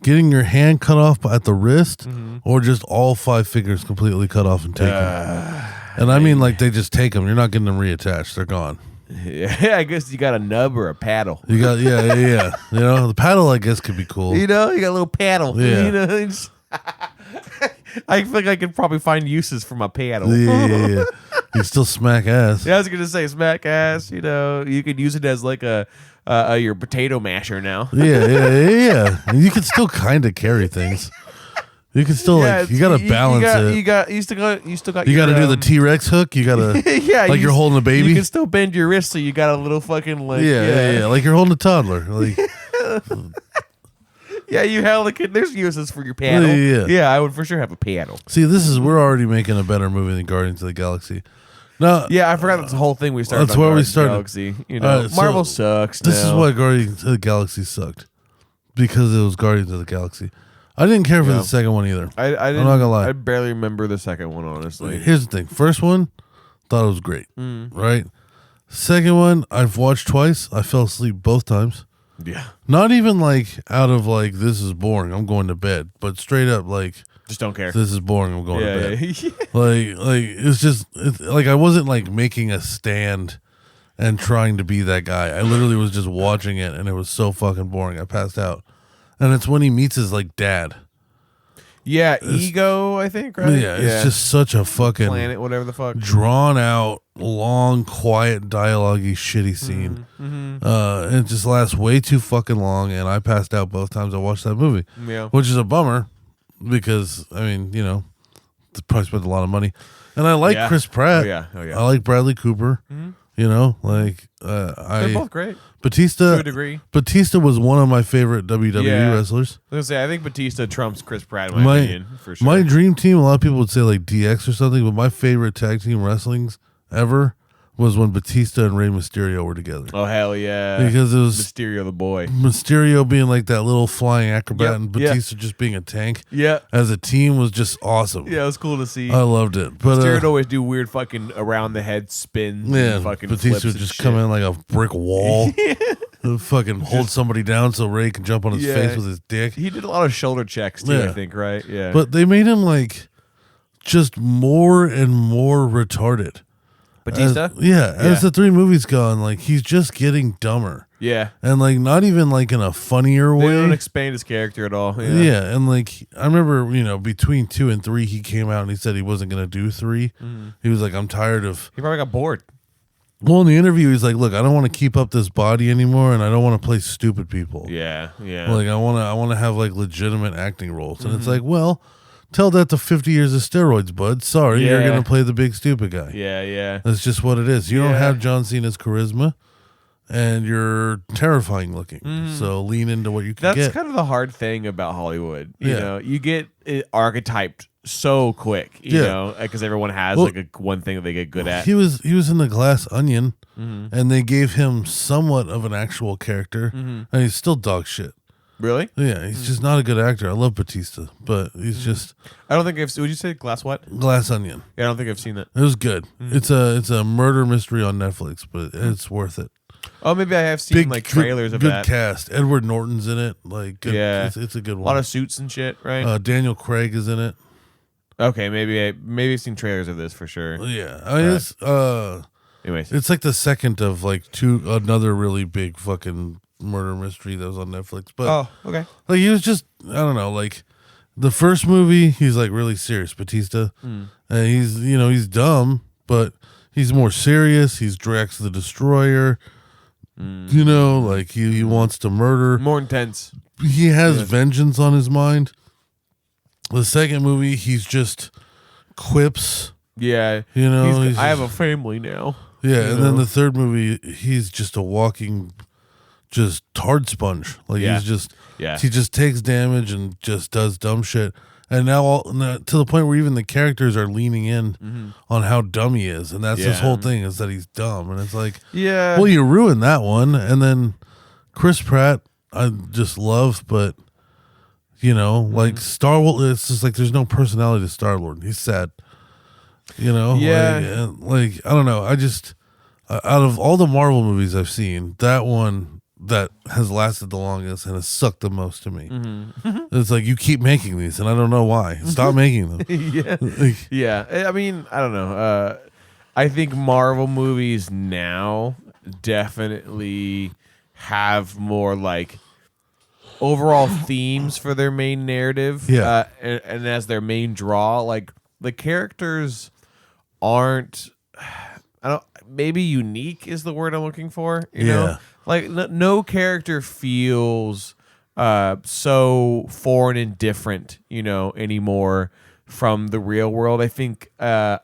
Getting your hand cut off at the wrist, or just all 5 fingers completely cut off and taken? And I mean, like, they just take them. You're not getting them reattached. They're gone. Yeah, I guess you got a nub or a paddle. You got yeah. The paddle, I guess, could be cool. You got a little paddle. Yeah. I feel like I could probably find uses for my paddle. Yeah. You still smack ass. Yeah, I was gonna say smack ass. You could use it as like your potato masher now. Yeah. And you can still kind of carry things. You can still you gotta balance it. You still got. You gotta do the T-Rex hook. You gotta like you're holding a baby. You can still bend your wrist, so you got a little fucking like like you're holding a toddler. Like yeah, you have like there's uses for your paddle. Yeah, I would for sure have a paddle. See, we're already making a better movie than Guardians of the Galaxy. No, yeah, I forgot that's the whole thing we started. That's where we started. Galaxy. so Marvel sucks. This is why Guardians of the Galaxy sucked, because it was Guardians of the Galaxy. I didn't care for the second one either. I'm not gonna lie. I barely remember the second one, honestly. Here's the thing: first one, thought it was great, right? Second one, I've watched twice. I fell asleep both times. Yeah. Not even like out of like this is boring, I'm going to bed, but straight up like Just don't care. this is boring, I'm going to Yeah, bed. yeah. Like it's just like I wasn't like making a stand and trying to be that guy. I literally was just watching it, and it was so fucking boring. I passed out. And it's when he meets his like dad. Yeah, Ego, I think, right? Yeah, it's just such a fucking Planet, whatever the fuck. drawn out, long, quiet, dialogue-y, shitty scene. It just lasts way too fucking long, and I passed out both times I watched that movie. Yeah. Which is a bummer because I mean, you know, they probably spent a lot of money. And I like Chris Pratt. Oh yeah. I like Bradley Cooper. You know, like They're both great. Batista, To a degree. Batista was one of my favorite WWE wrestlers. I was gonna say, I think Batista trumps Chris Pratt in my opinion, for sure. My dream team, a lot of people would say like DX or something, but my favorite tag team wrestlings ever was when Batista and Rey Mysterio were together. Oh hell yeah! Because it was Mysterio the boy. Mysterio being like that little flying acrobat, Yep, and Batista just being a tank. Yeah, As a team was just awesome. yeah, it was cool to see. I loved it. But Mysterio would always do weird fucking around the head spins. yeah, and fucking Batista flips would and just shit. come in like a brick wall. Fucking hold somebody down so Ray can jump on his face with his dick. He did a lot of shoulder checks too. Yeah. I think, right? Yeah, But they made him like just more and more retarded. Batista. As the three movies go on, like he's just getting dumber. Yeah, And like not even like in a funnier they way. don't expand his character at all. Yeah, Yeah, and like I remember, you know, between 2 and 3 he came out and he said he wasn't gonna do 3. He was like, I'm tired of he probably got bored. well, in the interview he's like, look, I don't want to keep up this body anymore and I don't want to play stupid people. Yeah, yeah. Like I wanna have like legitimate acting roles. And it's like, well, tell that to 50 years of steroids, bud. Sorry, you're Yeah. gonna play the big stupid guy. yeah, yeah. That's just what it is. You don't Yeah. have John Cena's charisma, and you're terrifying looking. So lean into what you can That's get. kind of the hard thing about Hollywood. You Yeah. know, you get it archetyped so quick. You Yeah. know, because everyone has Well, like a one thing that they get good at. He was in the Glass Onion, and they gave him somewhat of an actual character, and he's still dog shit. Really? Yeah, he's just not a good actor. I love Batista, but he's just I don't think I've. Would you say Glass what? Glass Onion. Yeah, I don't think I've seen that. It was good. It's a murder mystery on Netflix, but it's worth it. Oh, maybe I have seen like trailers of good that. cast. Edward Norton's in it. Like, good, Yeah. it's a good A one. lot of suits and shit, right? Daniel Craig is in it. Okay, maybe I've seen trailers of this for sure. Yeah, I mean, Anyways, it's like the second of like another really big fucking murder mystery that was on Netflix. But oh, okay. like he was just, I don't know, like the first movie he's like really serious, Batista, and he's dumb, but he's more serious. He's Drax the Destroyer. You know, like he wants to murder. More intense. He has vengeance on his mind. The second movie, he's just quips. Yeah, You know, He's- he's I have a just- family now. Yeah, You and then know? the third movie, he's just a walking, just hard sponge. Like Yeah. he's just, Yeah. he just takes damage and just does dumb shit. And now, to the point where even the characters are leaning in on how dumb he is, and that's his Yeah. whole thing is that he's dumb. And it's like, Yeah. well, you ruined that one. And then Chris Pratt, I just love, but you know, like Star Wars, it's just like there's no personality to Star Lord. He's sad. You know, Yeah. like I don't know. I just out of all the Marvel movies I've seen, that one that has lasted the longest and has sucked the most to me. It's like you keep making these, and I don't know why. Stop making them. yeah. Like, Yeah, I mean, I don't know. I think Marvel movies now definitely have more like overall themes for their main narrative. Yeah. And as their main draw, like the characters aren't. I don't. Maybe unique is the word I'm looking for. You know, Yeah. like no character feels so foreign and different, you know, anymore from the real world. I think a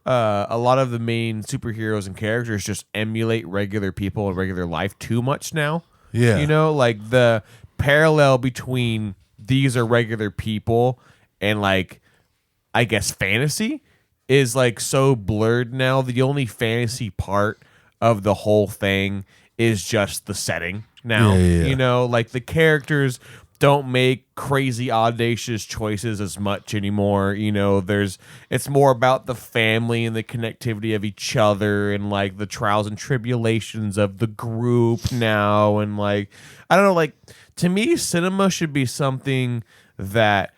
lot of the main superheroes and characters just emulate regular people and regular life too much now. Yeah. You know, like the parallel between these are regular people and like I guess fantasy is like so blurred now. The only fantasy part of the whole thing is just the setting now. Yeah. You know, like the characters don't make crazy audacious choices as much anymore. You know, it's more about the family and the connectivity of each other and like the trials and tribulations of the group now. And like, I don't know, like to me, cinema should be something that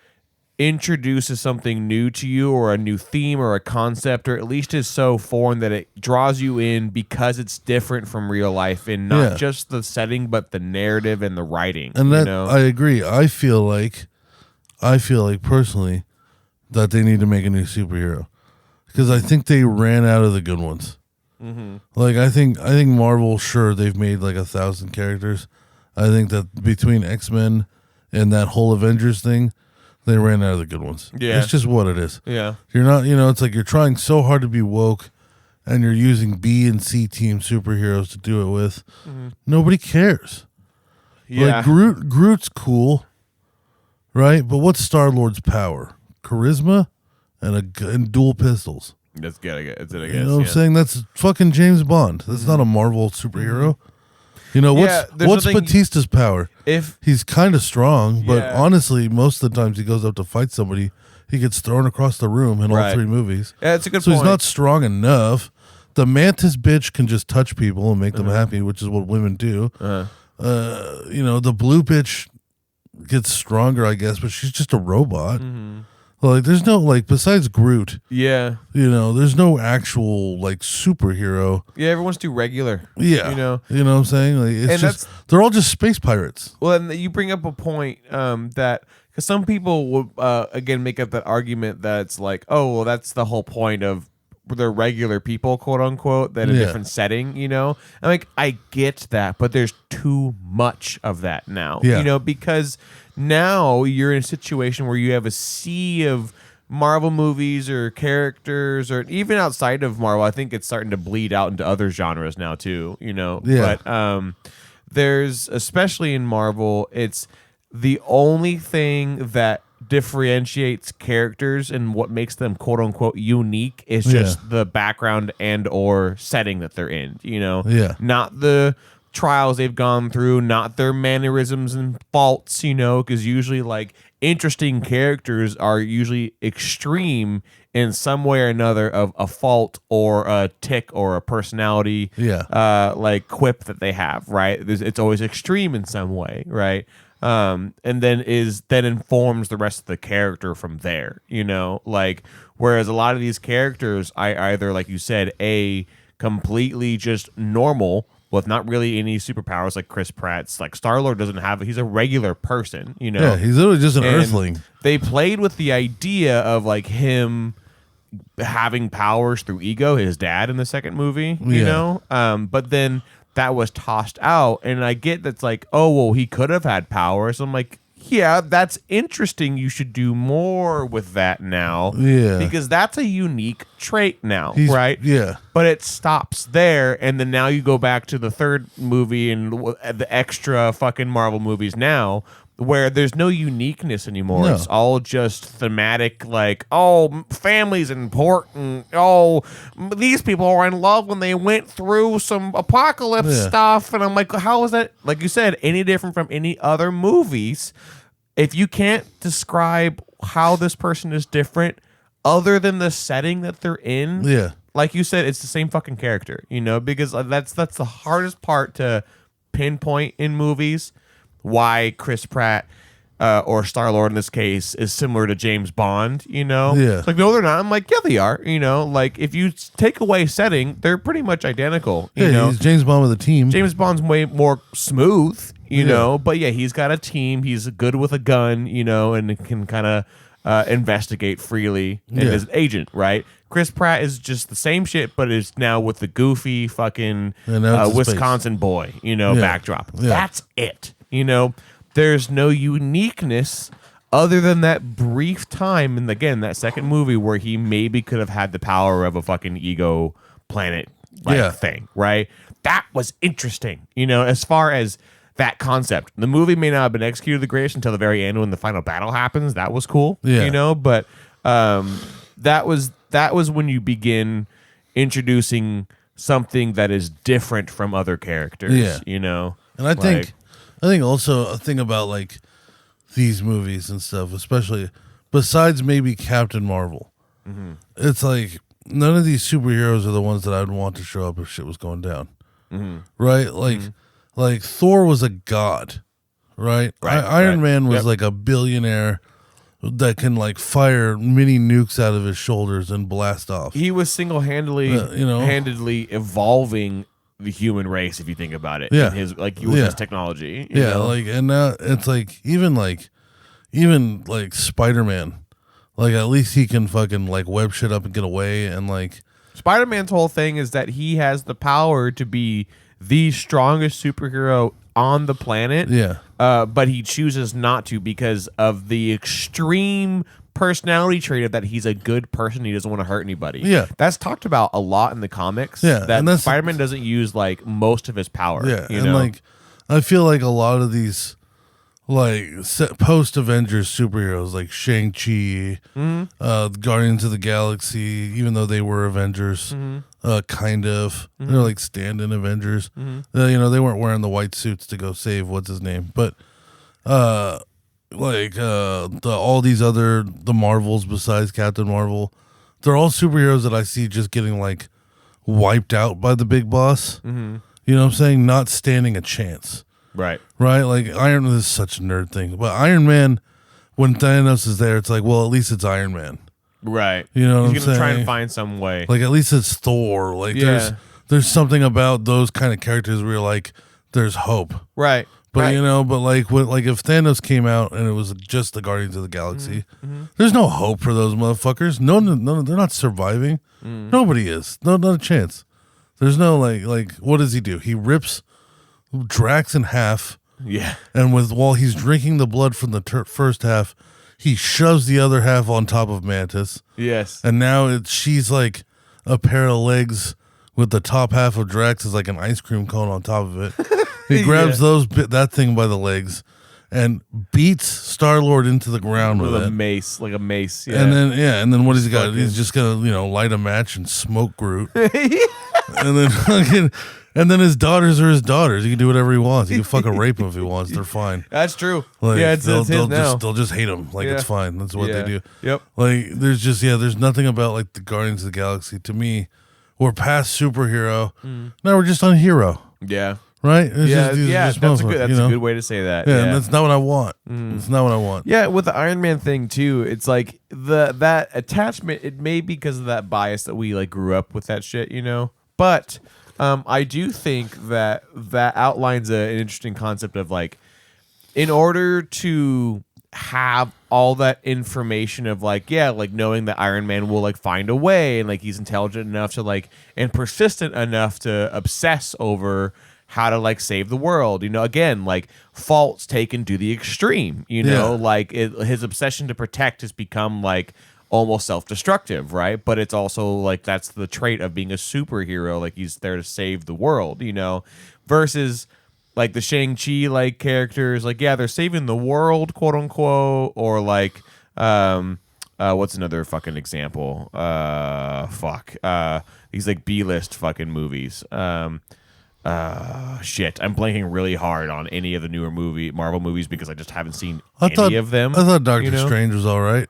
introduces something new to you or a new theme or a concept, or at least is so foreign that it draws you in because it's different from real life and not just the setting but the narrative and the writing. And that, you know? I agree. I feel like personally that they need to make a new superhero because I think they ran out of the good ones. Like I think Marvel, sure, they've made like 1,000 characters. I think that between X-Men and that whole Avengers thing, they ran out of the good ones. Yeah. It's just what it is. Yeah. You're not, it's like you're trying so hard to be woke and you're using B and C team superheroes to do it with. Nobody cares. Yeah. Like Groot's cool, right? But what's Star-Lord's power? Charisma and dual pistols. That's good, I guess. You know what I'm saying? That's fucking James Bond. That's not a Marvel superhero. You know, what's Batista's power? If He's kind of strong, but Yeah. honestly, most of the times he goes up to fight somebody, he gets thrown across the room in all Right. 3 movies. Yeah, that's a good so point. he's not strong enough. The Mantis bitch can just touch people and make them happy, which is what women do. The blue bitch gets stronger, I guess, but she's just a robot. Like, there's no, like, besides Groot, Yeah. there's no actual, like, superhero. Yeah, everyone's too regular. Yeah. You know? You know what I'm saying? Like, it's And just, they're all just space pirates. Well, and you bring up a point that because some people will again make up that argument that it's like, oh, well, that's the whole point of they're regular people, quote unquote, that in a different setting. You know, I'm like, I get that, but there's too much of that now. Yeah. You know, because now you're in a situation where you have a sea of Marvel movies or characters, or even outside of Marvel. I think it's starting to bleed out into other genres now too. You know, Yeah. but there's, especially in Marvel, it's the only thing that differentiates characters and what makes them quote unquote unique is just the background and or setting that they're in, not the trials they've gone through, not their mannerisms and faults, because usually like interesting characters are usually extreme in some way or another of a fault or a tick or a personality like quip that they have, right? It's always extreme in some way, right? And then informs the rest of the character from there, like, whereas a lot of these characters I either, like you said, completely just normal with not really any superpowers, like Chris Pratt's, like Star-Lord he's a regular person, Yeah, he's literally just an earthling. They played with the idea of like him having powers through ego, his dad in the second movie, but then that was tossed out, and I get that's like, oh, well, he could have had powers. I'm like, yeah, that's interesting. You should do more with that now. Yeah. Because that's a unique trait now, right? Yeah. But it stops there, and then now you go back to the third movie and the extra fucking Marvel movies now, where there's no uniqueness anymore. No. It's all just thematic, like, oh, family's important. Oh, these people are in love when they went through some apocalypse stuff. And I'm like, how is that, like you said, any different from any other movies? If you can't describe how this person is different other than the setting that they're in, like you said, it's the same fucking character, because that's the hardest part to pinpoint in movies. Why Chris Pratt or Star-Lord in this case is similar to James Bond, It's like, no, they're not. I'm like, yeah, they are, like if you take away setting, they're pretty much identical, He's James Bond with a team. James Bond's way more smooth, but yeah, he's got a team. He's good with a gun, and can kind of investigate freely and is an agent, right? Chris Pratt is just the same shit, but is now with the goofy fucking Wisconsin boy, backdrop. Yeah. That's it. There's no uniqueness other than that brief time, and again, that second movie where he maybe could have had the power of a fucking ego planet thing, right? That was interesting, as far as that concept. The movie may not have been executed the greatest until the very end when the final battle happens. That was cool, but that was when you begin introducing something that is different from other characters, And I think also a thing about like these movies and stuff, especially besides maybe Captain Marvel. It's like none of these superheroes are the ones that I'd want to show up if shit was going down. Right? Like Thor was a god, right? Iron Man was like a billionaire that can like fire mini nukes out of his shoulders and blast off. He was single-handedly handedly evolving the human race, if you think about it. Yeah. In his his technology. You know? Like, and now it's like even Spider-Man, like at least he can fucking like web shit up and get away, and like Spider-Man's whole thing is that he has the power to be the strongest superhero on the planet. Yeah. But he chooses not to because of the extreme personality trait of that he's a good person. He doesn't want to hurt anybody. Yeah. That's talked about a lot in the comics. Yeah, That and that's- Spider-Man doesn't use like most of his power. Yeah, You and know? like I feel like a lot of these like post Avengers superheroes like Shang-Chi, Guardians of the Galaxy, even though they were Avengers, kind of they're like stand-in Avengers. You know, they weren't wearing the white suits to go save what's his name, but all these other the Marvels besides Captain Marvel, they're all superheroes that I see just getting like wiped out by the big boss. You know what I'm saying? Not standing a chance. Right. Right? Like Iron Man is such a nerd thing. But Iron Man, when Thanos is there, it's like, well, at least it's Iron Man. Right. You know what He's I'm gonna try saying? and find some way. Like at least it's Thor. Like Yeah. there's something about those kind of characters where you're like, there's hope. Right. But right. you know, but like if Thanos came out and it was just the Guardians of the Galaxy, there's no hope for those motherfuckers. No, they're not surviving. Nobody is. Not a chance. There's no like what does he do? He rips Drax in half, Yeah. and while he's drinking the blood from the first half, he shoves the other half on top of Mantis, Yes. and now she's like a pair of legs with the top half of Drax is like an ice cream cone on top of it. He grabs that thing by the legs and beats Star-Lord into the ground with With it. a mace, like a mace. Yeah. And then what has he got? He's just gonna light a match and smoke Groot. And then his daughters are his daughters. He can do whatever he wants. He can fucking rape them if he wants. They're fine. That's true. Like, yeah, it's his now. they'll just hate him. Like it's Yeah. fine. That's what they do. Yep. Like there's nothing about like the Guardians of the Galaxy to me. We're past superhero. Now we're just on hero. Yeah. Right? It's just That's a motherfuckers, good way to say that. Yeah, Yeah. and that's not what I want. It's not what I want. Yeah, with the Iron Man thing too, it's like that attachment. It may be because of that bias that we like grew up with that shit, you know. But I do think that outlines an interesting concept of like, in order to have all that information of like, knowing that Iron Man will like find a way, and like he's intelligent enough to like and persistent enough to obsess over how to like save the world, you know, again, like faults taken to the extreme, you know, like his obsession to protect has become like almost self-destructive, right? But it's also like that's the trait of being a superhero, like he's there to save the world, you know, versus like the Shang-Chi like characters, like they're saving the world, quote unquote, or like what's another fucking example? These like B-list fucking movies. Shit, I'm blanking really hard on any of the newer Marvel movies because I just haven't seen any of them. I thought Doctor you know? Strange was all right.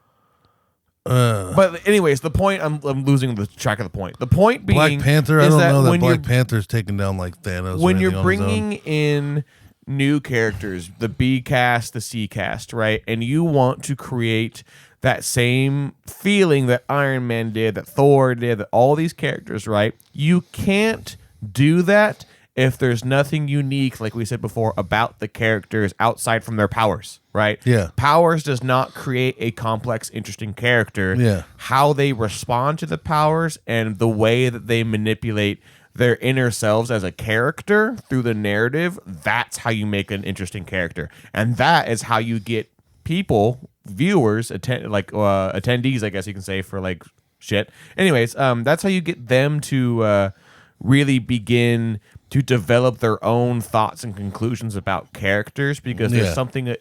But anyways, the point I'm losing the track of the point. The point being Black Panther. I is don't know that when Black Panther's taking down like Thanos. when or you're anything on his own. bringing in new characters, the B cast, the C cast, right, and you want to create that same feeling that Iron Man did, that Thor did, that all these characters, right? You can't do that if there's nothing unique, like we said before, about the characters outside from their powers, right? Yeah. Powers does not create a complex, interesting character. Yeah. How they respond to the powers and the way that they manipulate their inner selves as a character through the narrative, that's how you make an interesting character. And that is how you get people, viewers, attendees, I guess you can say, for like shit. Anyways, that's how you get them to really begin to develop their own thoughts and conclusions about characters, because there's something that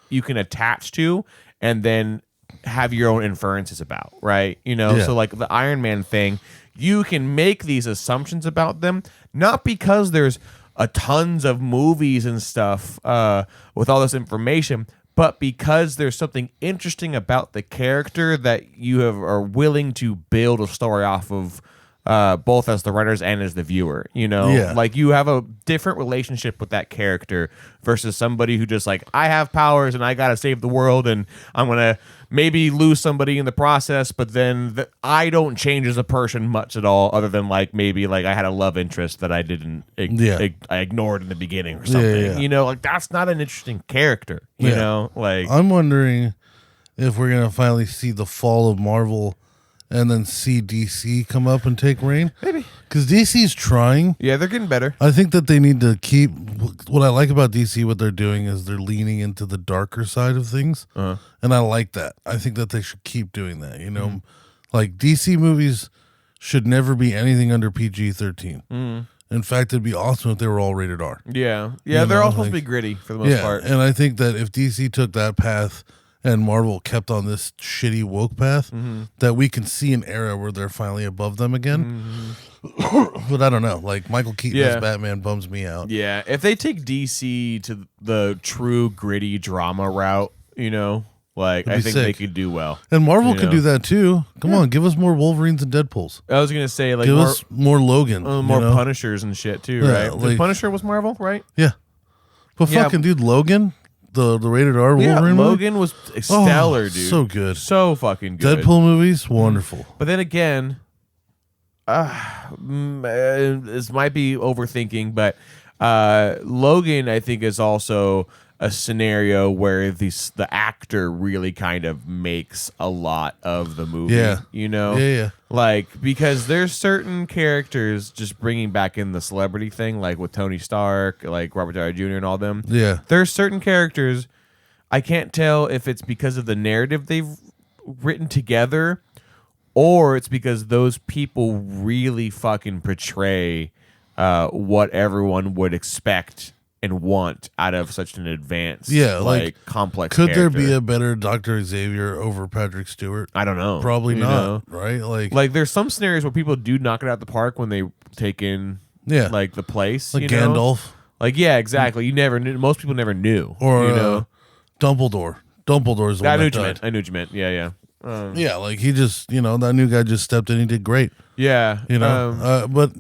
you can attach to and then have your own inferences about, right? You know, so like the Iron Man thing, you can make these assumptions about them, not because there's a tons of movies and stuff with all this information, but because there's something interesting about the character that you are willing to build a story off of, both as the writers and as the viewer, Yeah. like you have a different relationship with that character versus somebody who just like, I have powers and I gotta save the world and I'm gonna maybe lose somebody in the process, but then I don't change as a person much at all, other than like maybe like I had a love interest that I didn't I ignored in the beginning or something. Yeah. Like that's not an interesting character. Like I'm wondering if we're gonna finally see the fall of Marvel, and then see DC come up and take reign. Maybe because DC's trying. Yeah, they're getting better. I think that they need to keep. What I like about DC, what they're doing is they're leaning into the darker side of things, and I like that. I think that they should keep doing that. Like DC movies should never be anything under PG-13. In fact, it'd be awesome if they were all rated R. Yeah, they're all supposed to be gritty for the most part. And I think that if DC took that path and Marvel kept on this shitty woke path, that we can see an era where they're finally above them again. But I don't know. Like Michael Keaton as Batman bums me out. Yeah, if they take DC to the true gritty drama route, like I think they could do well. And Marvel could do that too. Come on, give us more Wolverines and Deadpools. I was gonna say like give us more Logan, more Punishers and shit too, right? Like, Punisher was Marvel, right? Yeah, but fucking dude, Logan. The rated R Wolverine Logan movie? was stellar, dude. So good. So fucking good. Deadpool movies, wonderful. But then again, this might be overthinking, but Logan, I think, is also a scenario where the actor really kind of makes a lot of the movie. Yeah. Yeah. Like, because there's certain characters, just bringing back in the celebrity thing, like with Tony Stark, like Robert Downey Jr. and all them. Yeah. There's certain characters, I can't tell if it's because of the narrative they've written together or it's because those people really fucking portray what everyone would expect and want out of such an advanced, complex could character. there be a better Dr. Xavier over Patrick Stewart? I don't know. Probably not, right? Like there's some scenarios where people do knock it out the park when they take in like the place. Like Gandalf. Like, yeah, exactly. You never knew. Most people never knew. Or Dumbledore. Dumbledore's the one I knew what you meant. Yeah. Yeah, like he just, that new guy just stepped in. He did great. Yeah. But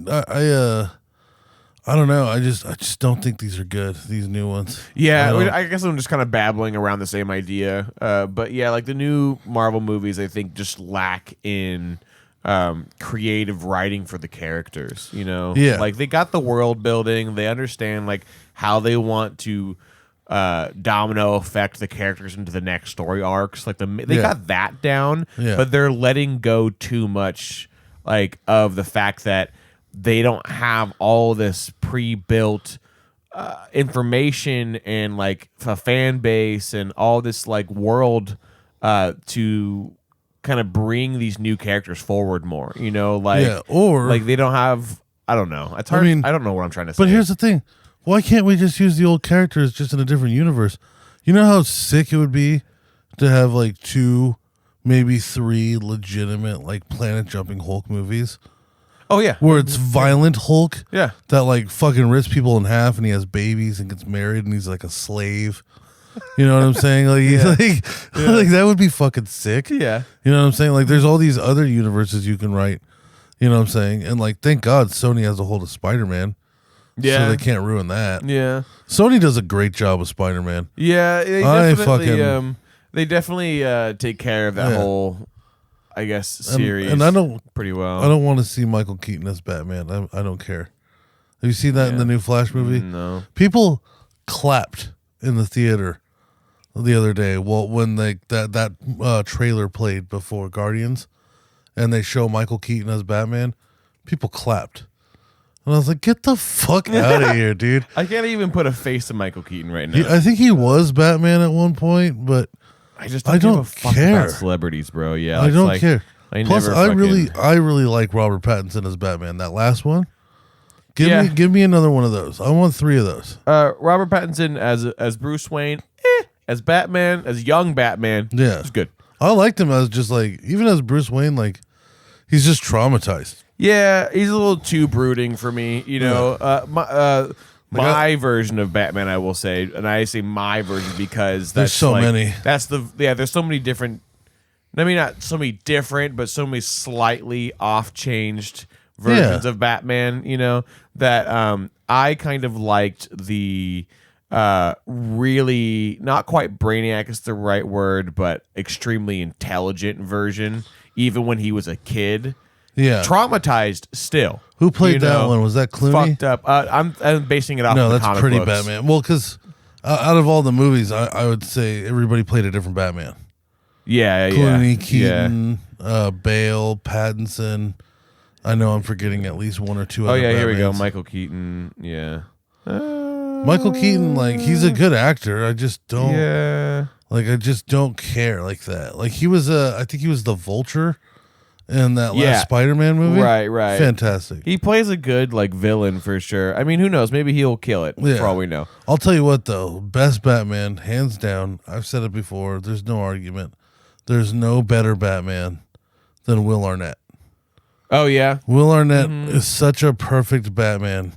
I don't know. I just don't think these are good. These new ones. Yeah, I guess I'm just kind of babbling around the same idea. But yeah, like the new Marvel movies, I think just lack in creative writing for the characters. Yeah. Like they got the world building. They understand like how they want to domino effect the characters into the next story arcs. Like they got that down. Yeah. But they're letting go too much like of the fact that they don't have all this pre-built information and like a fan base and all this like world to kind of bring these new characters forward more, or like they don't have, I don't know. It's hard. I don't know what I'm trying to say. But here's the thing. Why can't we just use the old characters just in a different universe? You know how sick it would be to have like 2, maybe 3 legitimate like planet jumping Hulk movies? Oh, yeah. Where it's violent Hulk. Yeah. That like fucking rips people in half and he has babies and gets married and he's like a slave. You know what I'm saying? Like, like that would be fucking sick. Yeah. You know what I'm saying? Like there's all these other universes you can write. You know what I'm saying? And like, thank God Sony has a hold of Spider-Man. Yeah. So they can't ruin that. Yeah. Sony does a great job with Spider-Man. Yeah. They definitely take care of that whole, I guess, series and I don't pretty well. I don't want to see Michael Keaton as Batman. I don't care. Have you seen that in the new Flash movie? No. People clapped in the theater the other day. Well, when that trailer played before Guardians, and they show Michael Keaton as Batman, people clapped. And I was like, get the fuck out of here, dude. I can't even put a face to Michael Keaton right now. I think he was Batman at one point, but I don't give a fuck care about celebrities, bro. Yeah, I don't care. Plus, I really like Robert Pattinson as Batman. That last one, give me another one of those. I want 3 of those. Robert Pattinson as Bruce Wayne, as Batman, as young Batman. Yeah, it's good. I liked him as just like even as Bruce Wayne, like he's just traumatized. Yeah, he's a little too brooding for me. My version of Batman, I will say, and I say my version because There's that's so like, many. That's there's so many different. I mean, not so many different, but so many slightly off-changed versions of Batman. You know that I kind of liked the really not quite Brainiac is the right word, but extremely intelligent version. Even when he was a kid, traumatized still. Who played that one? Was that Clooney? Fucked up. I'm basing it off. No, of the that's comic pretty books. Batman. Well, because out of all the movies, I would say everybody played a different Batman. Yeah, Clooney, Keaton, Bale, Pattinson. I know I'm forgetting at least one or two. Oh other yeah, here we go. Batmans. Michael Keaton. Yeah. Michael Keaton, like he's a good actor. I just don't. Yeah. Like I just don't care like that. Like he was I think he was the Vulture in that last Spider-Man movie. Right. Fantastic. He plays a good like villain for sure. I mean, who knows? Maybe he'll kill it for all we know. I'll tell you what though, best Batman, hands down. I've said it before. There's no argument. There's no better Batman than Will Arnett. Oh yeah. Will Arnett is such a perfect Batman.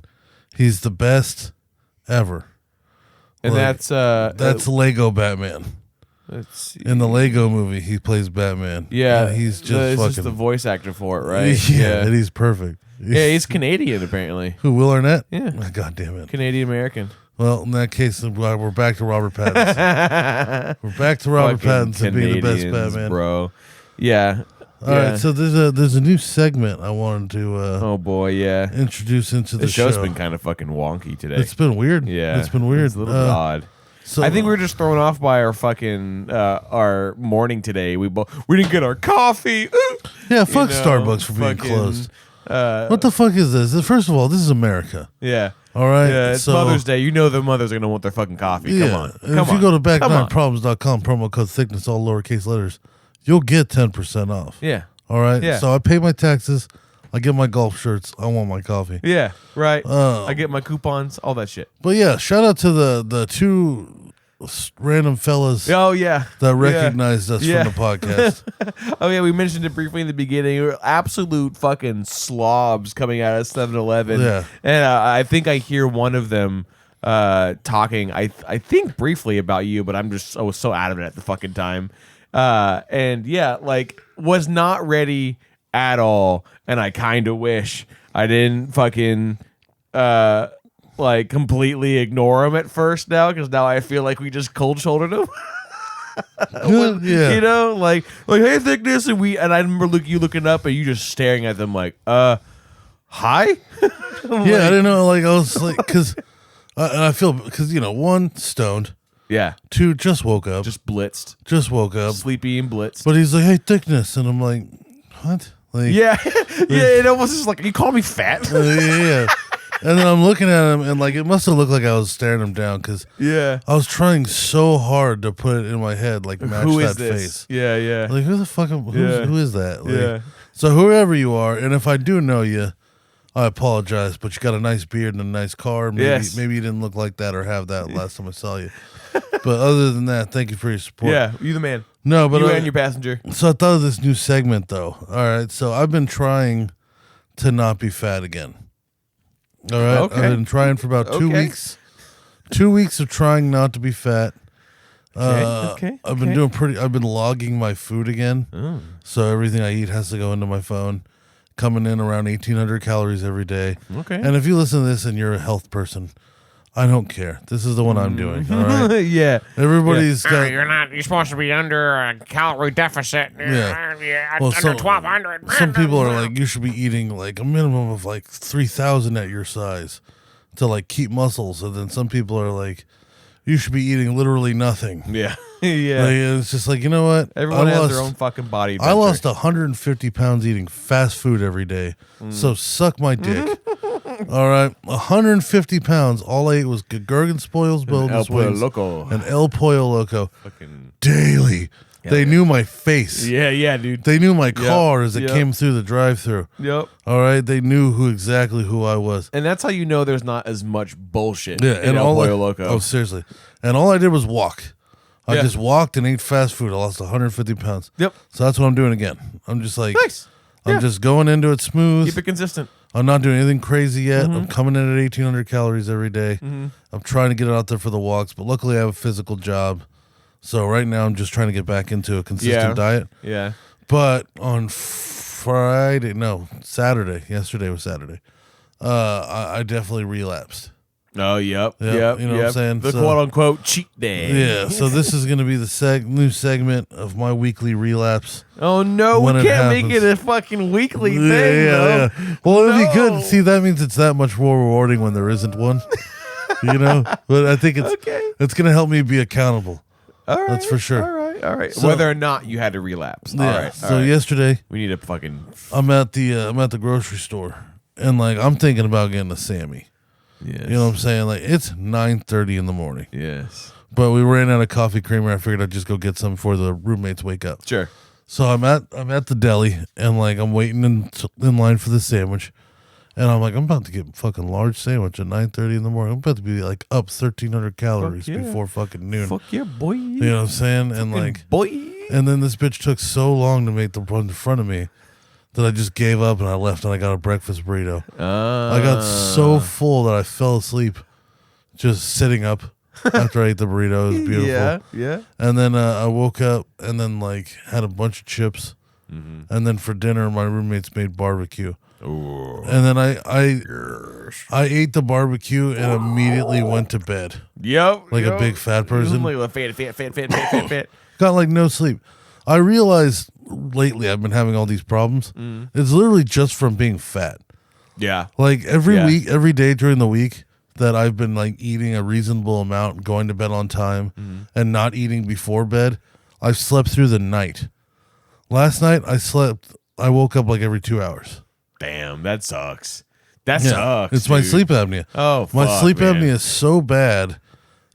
He's the best ever. And Like, that's Lego Batman. Let's see. In the Lego movie, he plays Batman. Yeah, and he's just it's fucking just the voice actor for it, right? Yeah, and he's perfect. Yeah, he's Canadian apparently. Who, Will Arnett? Yeah. Oh, God damn it. Canadian American. Well, in that case, we're back to Robert Pattinson. We're back to Robert Fucking Pattinson being the best Canadians, Batman. bro. Yeah. All right, so there's a new segment I wanted to oh boy, yeah. introduce into the The show's show. been kind of fucking wonky today. It's been weird. Yeah, it's been weird. It's a little bit odd. So I think we were just thrown off by our fucking our morning today. We didn't get our coffee. Ooh. yeah, fuck You know, Starbucks for being fucking, closed. What the fuck is this? First of all, this is America. Yeah. All right. Yeah, it's so, Mother's Day. You know the mothers are gonna want their fucking coffee. Yeah. Come on. And Come if you go to Come on. back9problems.com, promo code thickness, all lowercase letters, you'll get 10% off. Yeah. All right. Yeah. So I pay my taxes. I get my golf shirts. I want my coffee. Yeah. Right. Oh. I get my coupons, all that shit. But yeah, shout out to the two random fellas Oh yeah. that recognized us Yeah. from the podcast. Oh yeah, we mentioned it briefly in the beginning. We were absolute fucking slobs coming out of 7-Eleven. Yeah. And I think I hear one of them talking. I think briefly about you, but I was so out of it at the fucking time. And yeah, like was not ready at all. And I kind of wish I didn't fucking like completely ignore him at first now, because now I feel like we just cold shouldered him. Yeah. You know, like hey thickness, and I remember you looking up and you just staring at them like hi. Yeah, I didn't know. Like I was like, because I feel because one stoned, Yeah, two just woke up, just blitzed, just woke up, sleepy and blitzed. but he's like, hey, thickness, and I'm like, what? Like, Yeah, yeah, it almost is like you call me fat. yeah. And then I'm looking at him, and like it must have looked like I was staring him down because Yeah, I was trying so hard to put it in my head, like match who that is this? face. Yeah, yeah, Like who the fuck? Yeah. Who is that? Like, Yeah. So whoever you are, and if I do know you, I apologize. But you got a nice beard and a nice car. Maybe, Yes. maybe you didn't look like that or have that last time I saw you. But other than that, thank you for your support. yeah. You the man. No, but You and your passenger. so I thought of this new segment though. All right, so I've been trying to not be fat again. All right, Okay. I've been trying for about 2 Okay. weeks. 2 weeks of trying not to be fat. Okay. I've been doing pretty. I've been logging my food again, so everything I eat has to go into my phone. Coming in around 1,800 calories every day. Okay. And if you listen to this and you're a health person, I don't care. This is the one I'm doing. All right. Yeah. Everybody's got. You're supposed to be under a calorie deficit. Yeah. Well, Under 1,200. Some people are like, you should be eating like a minimum of like 3,000 at your size to like keep muscles. And then some people are like, you should be eating literally nothing. Yeah. Yeah. Like, it's just like, you know what? Everyone has their own fucking body. I lost 150 pounds eating fast food every day. So suck my dick. All right. 150 pounds. All I ate was Gurgen Spoils, boneless El Pollo wings, Loco. and El Pollo Loco Fucking. daily. They knew my face. Yeah, yeah, dude. They knew my car as it yep. came through the drive-through. Yep. All right. They knew exactly who I was. And that's how you know there's not as much bullshit Yeah. in And El all Pollo Loco. Oh, seriously. And all I did was walk. I Yeah. just walked and ate fast food. I lost 150 pounds. Yep. So that's what I'm doing again. I'm just like, Nice. I'm Yeah. just going into it smooth. Keep it consistent. I'm not doing anything crazy yet. I'm coming in at 1,800 calories every day. I'm trying to get out there for the walks, but luckily I have a physical job. So right now I'm just trying to get back into a consistent diet. Yeah. But on Saturday, yesterday was Saturday, I definitely relapsed. Oh, yep. You know what I'm saying? The So- quote-unquote cheat day. Yeah, so this is going to be the new segment of my weekly relapse. Oh, no, When we it can't make happens. it a fucking weekly thing, though. Well, it'd be No. good. See, that means it's that much more rewarding when there isn't one. But I think it's going to help me be accountable. All right. That's for sure. All right. So- Whether or not you had to relapse. Yeah. All right. So yesterday, We need a fucking... I'm at the grocery store, and like I'm thinking about getting a Sammy. Yes. You know what I'm saying? Like it's 9:30 in the morning, Yes. but we ran out of coffee creamer. I figured I'd just go get some before the roommates wake up. Sure. So I'm at the deli, and like I'm waiting in line for the sandwich, and I'm like I'm about to get a fucking large sandwich at 9:30 in the morning. I'm about to be like up 1,300 calories yeah. before fucking noon. Fuck yeah, boy. You know what I'm saying? And like, boy. and then this bitch took so long to make the one in front of me that I just gave up and I left and I got a breakfast burrito. I got so full that I fell asleep just sitting up after I ate the burrito. It was beautiful. Yeah. And then I woke up and then like had a bunch of chips. And then for dinner, my roommates made barbecue. Ooh. And then I ate the barbecue and immediately went to bed. Yep. Like a big fat person. Like a fat. Got like no sleep. I realized lately I've been having all these problems. It's literally just from being fat. Yeah. Like every Yeah. week, every day during the week that I've been like eating a reasonable amount, going to bed on time, and not eating before bed, I've slept through the night. Last night I woke up like every 2 hours. Damn, that sucks. That sucks. It's my dude. sleep apnea. Oh, my fuck, sleep man. apnea is so bad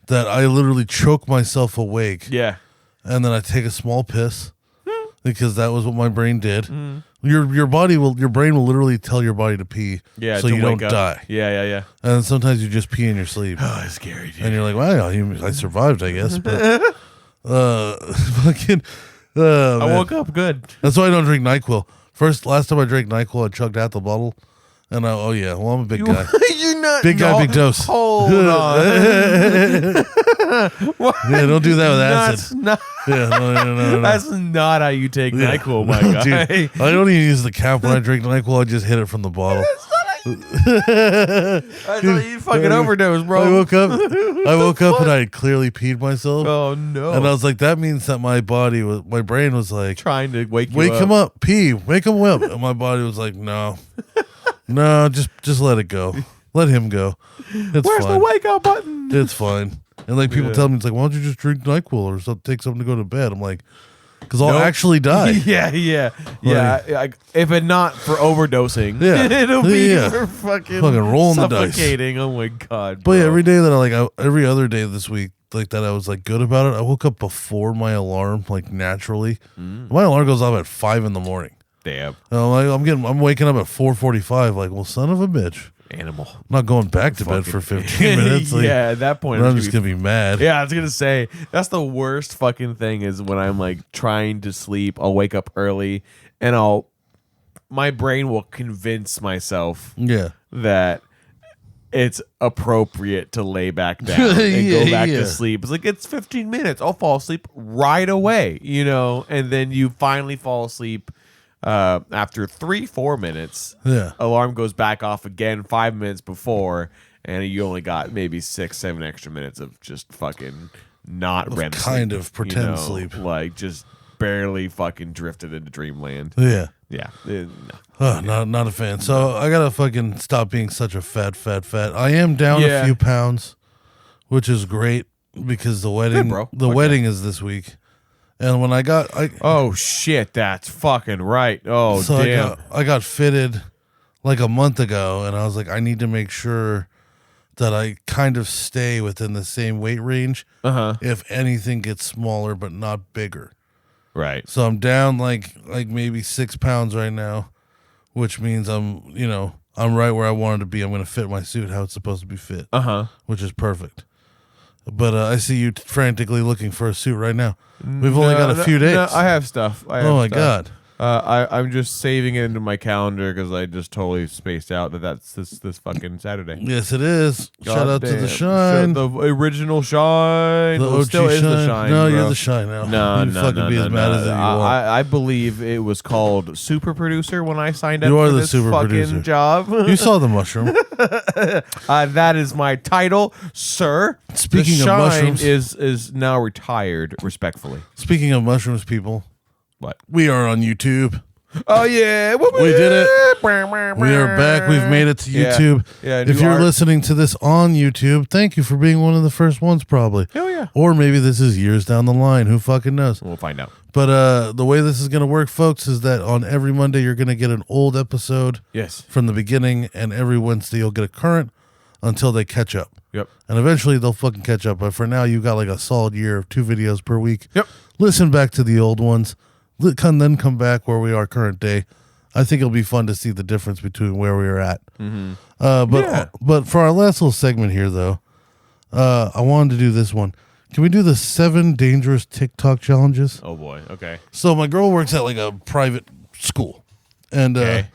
that I literally choke myself awake. Yeah. And then I take a small piss because that was what my brain did. Your brain will literally tell your body to pee, Yeah. so to you don't wake up. die. Yeah. And then sometimes you just pee in your sleep, Oh, that's scary, dude. and you're like, "Wow, I survived, I guess." But fucking, I man. woke up good. That's why I don't drink NyQuil. Last time I drank NyQuil, I chugged out the bottle, and I'm a big guy. You're not. Big guy, big dose. Hold on. Yeah, don't do that with That's acid. not. Yeah, no. That's not how you take Yeah. NyQuil, my guy. Dude, I don't even use the cap when I drink NyQuil. I just hit it from the bottle. I thought you fucking overdose, bro. I woke up and I had clearly peed myself. Oh no! And I was like, that means that my brain was like, trying to wake him up, pee, wake him up. And my body was like, no, just let it go. Let him go. It's Where's fine. the wake up button? It's fine. And like people tell me, it's like, why don't you just drink NyQuil or take something to go to bed? I'm like, because I'll Nope. actually die. Yeah. Like, if it not for overdosing, Yeah. it'll be Yeah. for fucking rolling the dice. suffocating. Oh my god! But yeah, bro. every day that every other day this week, like that I was like good about it. I woke up before my alarm, like naturally. My alarm goes off at 5 a.m. Damn And I'm waking up at 4:45. Like, well, son of a bitch, animal. I'm not going back to bed for 15 minutes. Like, yeah, at that point, I'm it's just gonna be mad. Yeah, I was gonna say that's the worst fucking thing is when I'm like trying to sleep. I'll wake up early and my brain will convince myself Yeah. that it's appropriate to lay back down and go back Yeah. to sleep. It's like it's 15 minutes. I'll fall asleep right away, and then you finally fall asleep after 3-4 minutes. Yeah. Alarm goes back off again 5 minutes before, and you only got maybe 6-7 extra minutes of just fucking not REM sleep, kind of pretend sleep. like just barely fucking drifted into dreamland. Yeah. Yeah, no. Not a fan. So I gotta fucking stop being such a fat. I am down a few pounds, which is great because the wedding bro. wedding is this week. And when I Oh shit, that's fucking right. Oh so damn. I got fitted like a month ago, and I was like, I need to make sure that I kind of stay within the same weight range. If anything gets smaller but not bigger. Right. So I'm down like maybe 6 pounds right now, which means I'm right where I wanted to be. I'm gonna fit my suit how it's supposed to be fit. Which is perfect. But I see you frantically looking for a suit right now. We've only got a few days. No, I have stuff. Oh my god. I'm just saving it into my calendar because I just totally spaced out that's this fucking Saturday. Yes, it is. Shout out to the Goddamn. Shine. The original Shine. The Well, it OG still is the Shine. No, bro. you're the Shine now. No, you no, fucking no, be no, as mad no. as you want. I believe it was called Super Producer when I signed up You are for the this super fucking producer. job. You saw the mushroom. That is my title, sir. Speaking the of Shine mushrooms- is now retired, respectfully. Speaking of mushrooms, people, What? we are on YouTube. Oh yeah, We did it. We are back. We've made it to Yeah. YouTube. Yeah, if new you're art. listening to this on YouTube, thank you for being one of the first ones, probably. Hell yeah. Or maybe this is years down the line. Who fucking knows? We'll find out. But the way this is going to work, folks, is that on every Monday you're going to get an old episode Yes. from the beginning, and every Wednesday you'll get a current until they catch up. Yep. And eventually they'll fucking catch up. But for now, you got like a solid year of 2 videos per week. Yep. Listen back to the old ones. Then come back where we are current day. I think it'll be fun to see the difference between where we are at. But for our last little segment here, though, I wanted to do this one. Can we do the 7 dangerous TikTok challenges? Oh boy. Okay. So my girl works at like a private school, and Okay.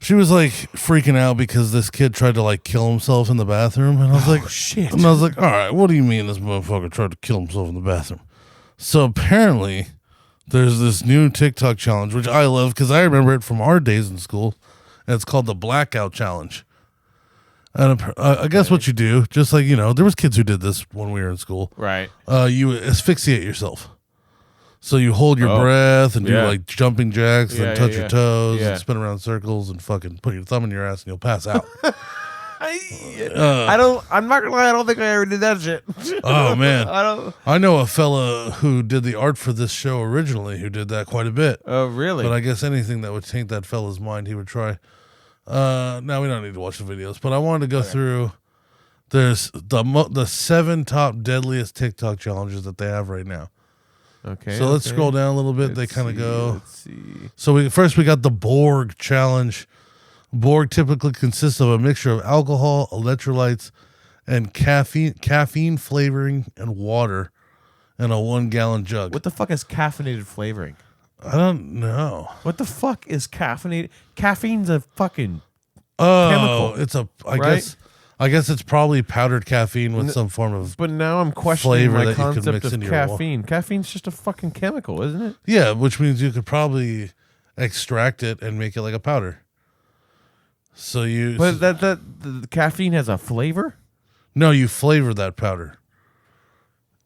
she was like freaking out because this kid tried to like kill himself in the bathroom, and I was like, shit. and I was like, all right, what do you mean this motherfucker tried to kill himself in the bathroom? So apparently, there's this new TikTok challenge which I love because I remember it from our days in school, and it's called the blackout challenge. And I guess what you do, just like there was kids who did this when we were in school. Right. You asphyxiate yourself. So you hold your Oh. breath and do Yeah. like jumping jacks Yeah, and touch yeah, your toes yeah. and spin around circles and fucking put your thumb in your ass and you'll pass out. I'm not gonna lie. I don't think I ever did that shit. Oh man, I don't. I know a fella who did the art for this show originally who did that quite a bit. Oh really? But I guess anything that would taint that fella's mind, he would try. Now we don't need to watch the videos, but I wanted to go through. There's the 7 top deadliest TikTok challenges that they have right now. Okay. So let's okay. scroll down a little bit. They Let's kind of see, go. Let's see. So we got the Borg challenge. Borg typically consists of a mixture of alcohol, electrolytes, and caffeine flavoring and water in a 1-gallon jug. What the fuck is caffeinated flavoring? I don't know. What the fuck is caffeinated? Caffeine's a fucking Oh, chemical, it's a. right? I guess it's probably powdered caffeine with some form of. But now I'm questioning Flavor my that you could concept mix of into your wa- caffeine. Caffeine's just a fucking chemical, isn't it? Yeah, which means you could probably extract it and make it like a powder. So you. But the caffeine has a flavor. No, you flavor that powder.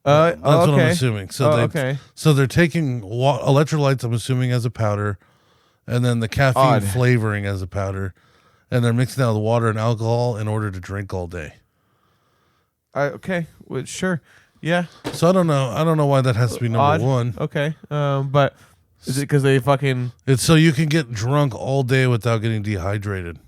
That's what I'm okay. assuming. So Okay. So they're taking electrolytes, I'm assuming, as a powder, and then the caffeine Odd. flavoring as a powder, and they're mixing out with water and alcohol in order to drink all day. Okay. Well, sure. Yeah. So I don't know. I don't know why that has to be number Odd. one. Okay. But is it because they fucking? It's so you can get drunk all day without getting dehydrated.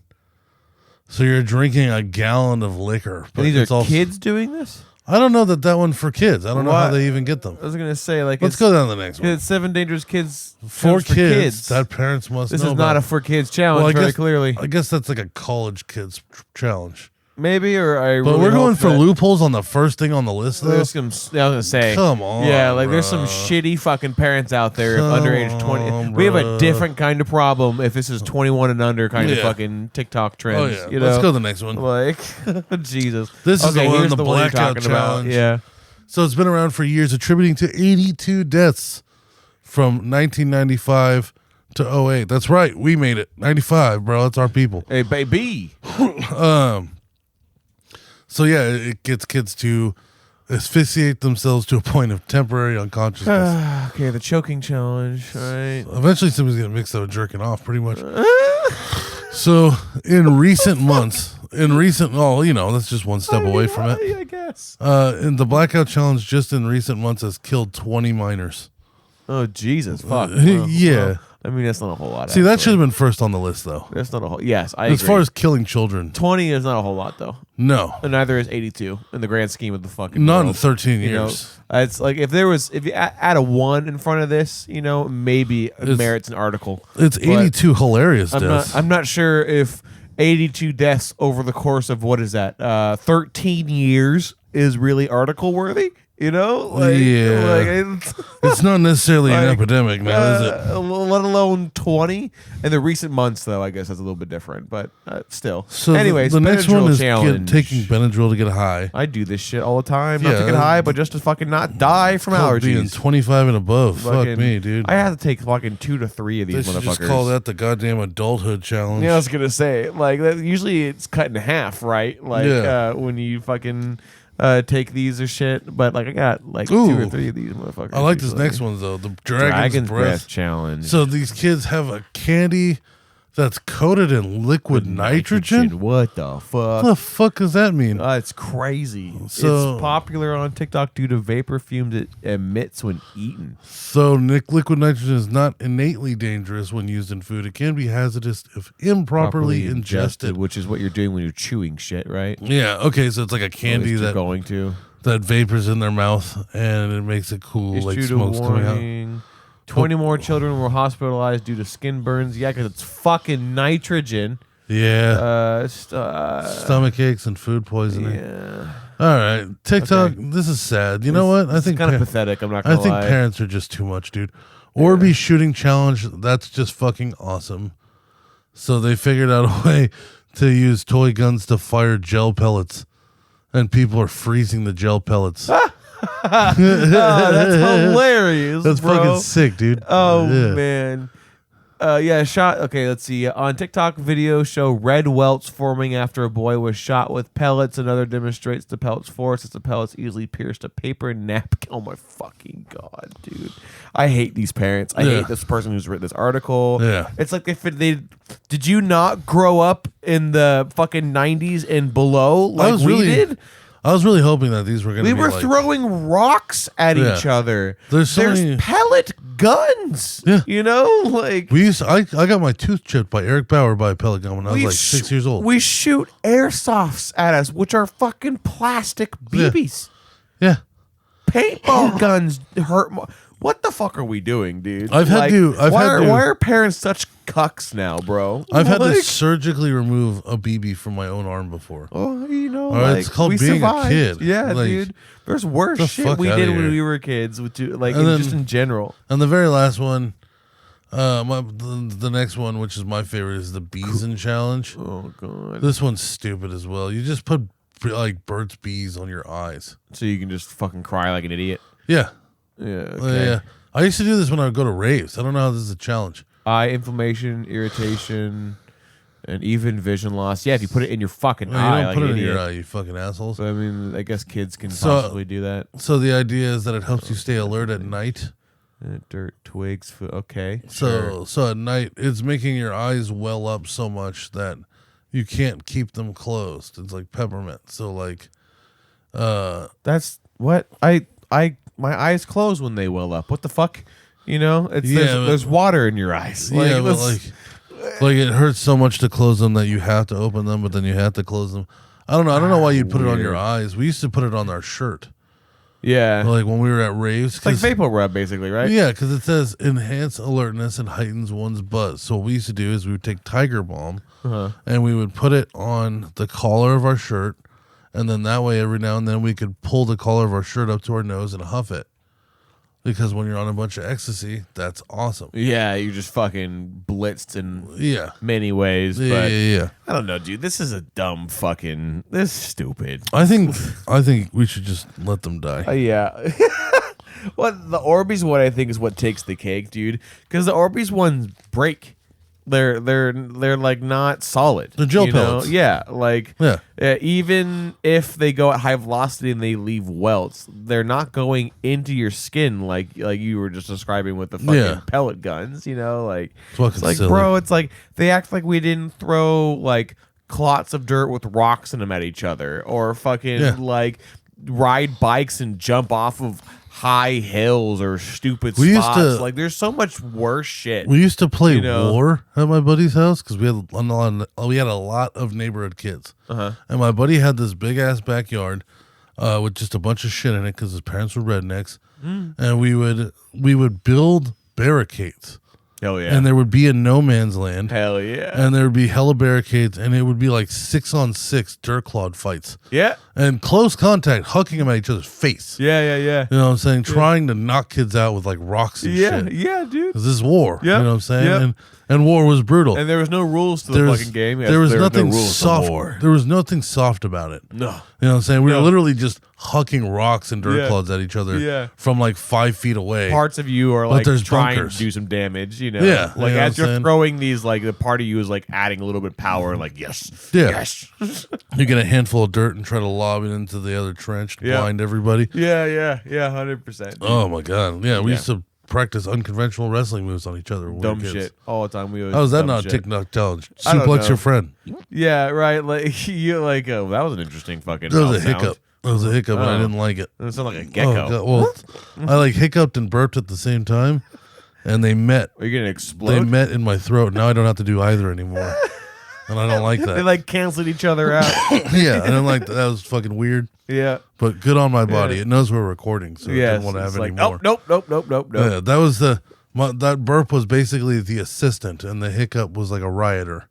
So you're drinking a gallon of liquor. But These it's are also, kids doing this. I don't know that one for kids. I don't know how What? they even get them. I was gonna say like Let's it's, go down to the next one. it's 7 dangerous kids For for kids, that parents must This know is not about. a for kids challenge. Well, I very guess- clearly, I guess that's like a college kids challenge. maybe or I. But really we're going hope for that loopholes on the first thing on the list, though. There's some. I was gonna say. Come on, Yeah, like there's some bro. shitty fucking parents out there under age 20. on, We have a bro. different kind of problem if this is 21 and under kind of Yeah. fucking TikTok trends. Oh yeah, You let's know? go to the next one. Like Jesus. This is the one, here's the one you're blackout talking about. challenge. Yeah. So it's been around for years, attributing to 82 deaths from 1995 to 08. That's right, we made it. 95, bro. That's our people. Hey, baby. So yeah, it gets kids to asphyxiate themselves to a point of temporary unconsciousness. Okay, the choking challenge. All right. Eventually, somebody's gonna mix up with jerking off, pretty much. So in recent months, that's just one step away from it. I guess. In the blackout challenge, just in recent months, has killed 20 minors. Oh Jesus, fuck. Yeah. Well, I mean, that's not a whole lot. See, that actually. should have been first on the list, though. That's not a whole. Yes, I As agree. far as killing children, 20 is not a whole lot though. no, And neither is 82 in the grand scheme of the fucking not in world. 13 You know, years. it's like if you add a 1 in front of this, maybe it merits an article. It's 82 hilarious deaths. I'm not sure if 82 deaths over the course of what is that 13 years is really article worthy. You know, It's not necessarily an epidemic now, is it? Let alone 20. In the recent months, though, I guess that's a little bit different, but still. So anyways, the next one is taking challenge. Benadryl to get high. I do this shit all the time, not to Yeah, get high, but just to fucking not die from Called being allergies. 25 and above. Fuck me, dude. I have to take fucking 2 to 3 of They these should motherfuckers. just call that the goddamn adulthood challenge. Yeah, I was gonna say, like, usually it's cut in half, right? Like, Yeah. when you fucking take these or shit. But like, I got like Ooh. 2 or 3 of these motherfuckers. I like this usually. next one though, the Dragon's Breath. Challenge. So these kids have a candy that's coated in liquid nitrogen. What the fuck? What the fuck does that mean? It's crazy. So- it's popular on TikTok due to vapor fumes it emits when eaten. So liquid nitrogen is not innately dangerous when used in food. It can be hazardous if improperly ingested. which is what you're doing when you're chewing shit, right? Yeah. Okay. So it's like a candy At least you're that going to. that vapors in their mouth and it makes it cool, like Issued a smoke's coming out. warning. 20 more children were hospitalized due to skin burns. Yeah, because it's fucking nitrogen. Yeah. Stomach aches and food poisoning. Yeah. All right, TikTok. Okay. This is sad. You know what? I think kind of pathetic. I'm not I gonna think lie. parents are just too much, dude. Orby shooting challenge. That's just fucking awesome. So they figured out a way to use toy guns to fire gel pellets, and people are freezing the gel pellets. That's hilarious. That's bro. fucking sick, dude. Oh Yeah. man. Shot. Okay, let's see. On TikTok, video show red welts forming after a boy was shot with pellets. Another demonstrates the pellets force as the pellets easily pierced a paper napkin. Oh my fucking god, dude! I hate these parents. I hate this person who's written this article. Yeah. It's like if they did you not grow up in the fucking 90s and below like we did? I was really hoping that these were going to We be were like, throwing rocks at Yeah. each other. There's so many- pellet guns. Yeah. You know, like we used to, I got my tooth chipped by Eric Bauer by a pellet gun when I was like 6 years old. We shoot airsofts at us, which are fucking plastic BBs. Yeah. Paintball guns hurt more. What the fuck are we doing, dude? I've had to- why are parents such cucks now, bro? I've had to Like, surgically remove a BB from my own arm before. Oh, you know, Right, it's called we being a survived. kid. Yeah, Like, dude. There's worse the shit fuck we outta did when here. we were kids, with like And then- just in general. And the very last one, the next one, which is my favorite, is the Beeson challenge. Oh god. This one's stupid as well. You just put like Burt's Bees on your eyes. So you can just fucking cry like an idiot. Yeah. Yeah. Okay. Yeah. I used to do this when I would go to raves. I don't know how this is a challenge. Eye inflammation, irritation, and even vision loss. Yeah, if you put it in your fucking No, eye, you don't like put an it in idiot. your eye, you fucking assholes. So I mean, I guess kids can So- possibly do that. So the idea is that it helps you stay alert at night. Dirt, twigs, okay. So at night, it's making your eyes well up so much that you can't keep them closed. It's like peppermint. So like, That's what my eyes close when they well up. What the fuck? You know, it's Yeah, but- there's water in your eyes. Like, yeah, but let's- like it hurts so much to close them that you have to open them, but then you have to close them. I don't know. I don't know why you'd put it on your Weird. eyes. We used to put it on our shirt, yeah, like when we were at raves. it's like 'cause- vapor rub, basically, right? Yeah, because it says enhance alertness and heightens one's buzz. So what we used to do is we would take Tiger Balm and we would put it on the collar of our shirt, and then that way every now and then we could pull the collar of our shirt up to our nose and huff it. Because when you're on a bunch of ecstasy, that's awesome. Yeah, you just fucking blitzed in Yeah. many ways. Yeah, but yeah. I don't know, dude. This is a dumb fucking. This is stupid. I think we should just let them die. Yeah. What the Orbeez one I think is what takes the cake, dude. Because the Orbeez ones break. They're like not solid. They're gel you know? pellets. Yeah, like Yeah. even if they go at high velocity and they leave welts, they're not going into your skin like you were just describing with the fucking Yeah. pellet guns. You know, like fucking it's like silly. bro, it's like they act like we didn't throw like clots of dirt with rocks in them at each other, or fucking Yeah. like ride bikes and jump off of high hills or stupid We used spots. to- Like there's so much worse shit. We used to play You know? war at my buddy's house because we had a lot of neighborhood kids, and my buddy had this big ass backyard with just a bunch of shit in it because his parents were rednecks, and we would build barricades Hell yeah. and there would be a no man's land. Hell yeah. And there would be hella barricades, and it would be like 6-on-6 dirt clod fights. Yeah. And close contact, hucking them at each other's face. Yeah. You know what I'm saying? Trying to knock kids out with like rocks and shit. Yeah, dude. Because this is war. Yep. You know what I'm saying? Yep. And war was brutal. And there was no rules to the fucking game. There was nothing no rules soft. to war. There was nothing soft about it. No. You know what I'm saying? We were No. literally just hucking rocks and dirt Yeah. clods at each other Yeah. from like 5 feet away. Parts of you are like there's trying bunkers. to do some damage, you know? Yeah, Like you know as what I'm you're saying? throwing these, like the part of you is like adding a little bit of power, like, yes. Yeah. Yes. You get a handful of dirt and try to lob it into the other trench to Yeah. blind everybody. Yeah, 100%. Oh my god! Yeah, we Yeah. used to practice unconventional wrestling moves on each other. When we Dumb were kids. shit all the time. We always How is that dumb not shit. TikTok challenge? I don't Suplex know. your friend. Yeah, right. Like you like that was an interesting fucking. That was a mouth sound. hiccup. That was a hiccup, and I Oh. didn't like it. It sounded like a Oh, gecko. God. Well, I like hiccuped and burped at the same time, and they met. Are you gonna They explode? met in my throat. Now I don't have to do either anymore, and I don't like that. They like canceled each other out. Yeah, I don't like that. That was fucking weird. Yeah. But good on my body. Yeah. It knows we're recording, so it Yes. didn't want to have It's any like, more. nope. Yeah, that was that burp was basically the assistant, and the hiccup was like a rioter.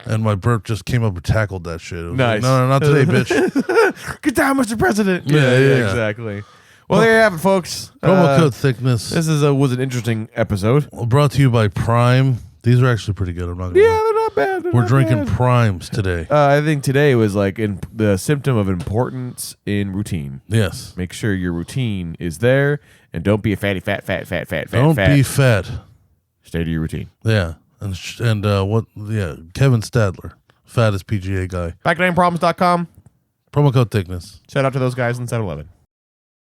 And my burp just came up and tackled that shit. It was Nice. like, no, not today, bitch. Get down, Mr. President. Yeah, yeah. exactly. Well, there you have it, folks. Promo code thickness. This was an interesting episode. Brought to you by Prime. These are actually pretty good. I'm not gonna Yeah, lie. they're not bad. They're We're not drinking bad. Primes today. I think today was like the symptom of importance in routine. Yes. Make sure your routine is there, and don't be a fatty, fat. Don't be fat. Stay to your routine. Yeah. And what? Yeah. Kevin Stadler, fattest PGA guy. Backnameproblems.com. Promo code thickness. Shout out to those guys in 7-Eleven.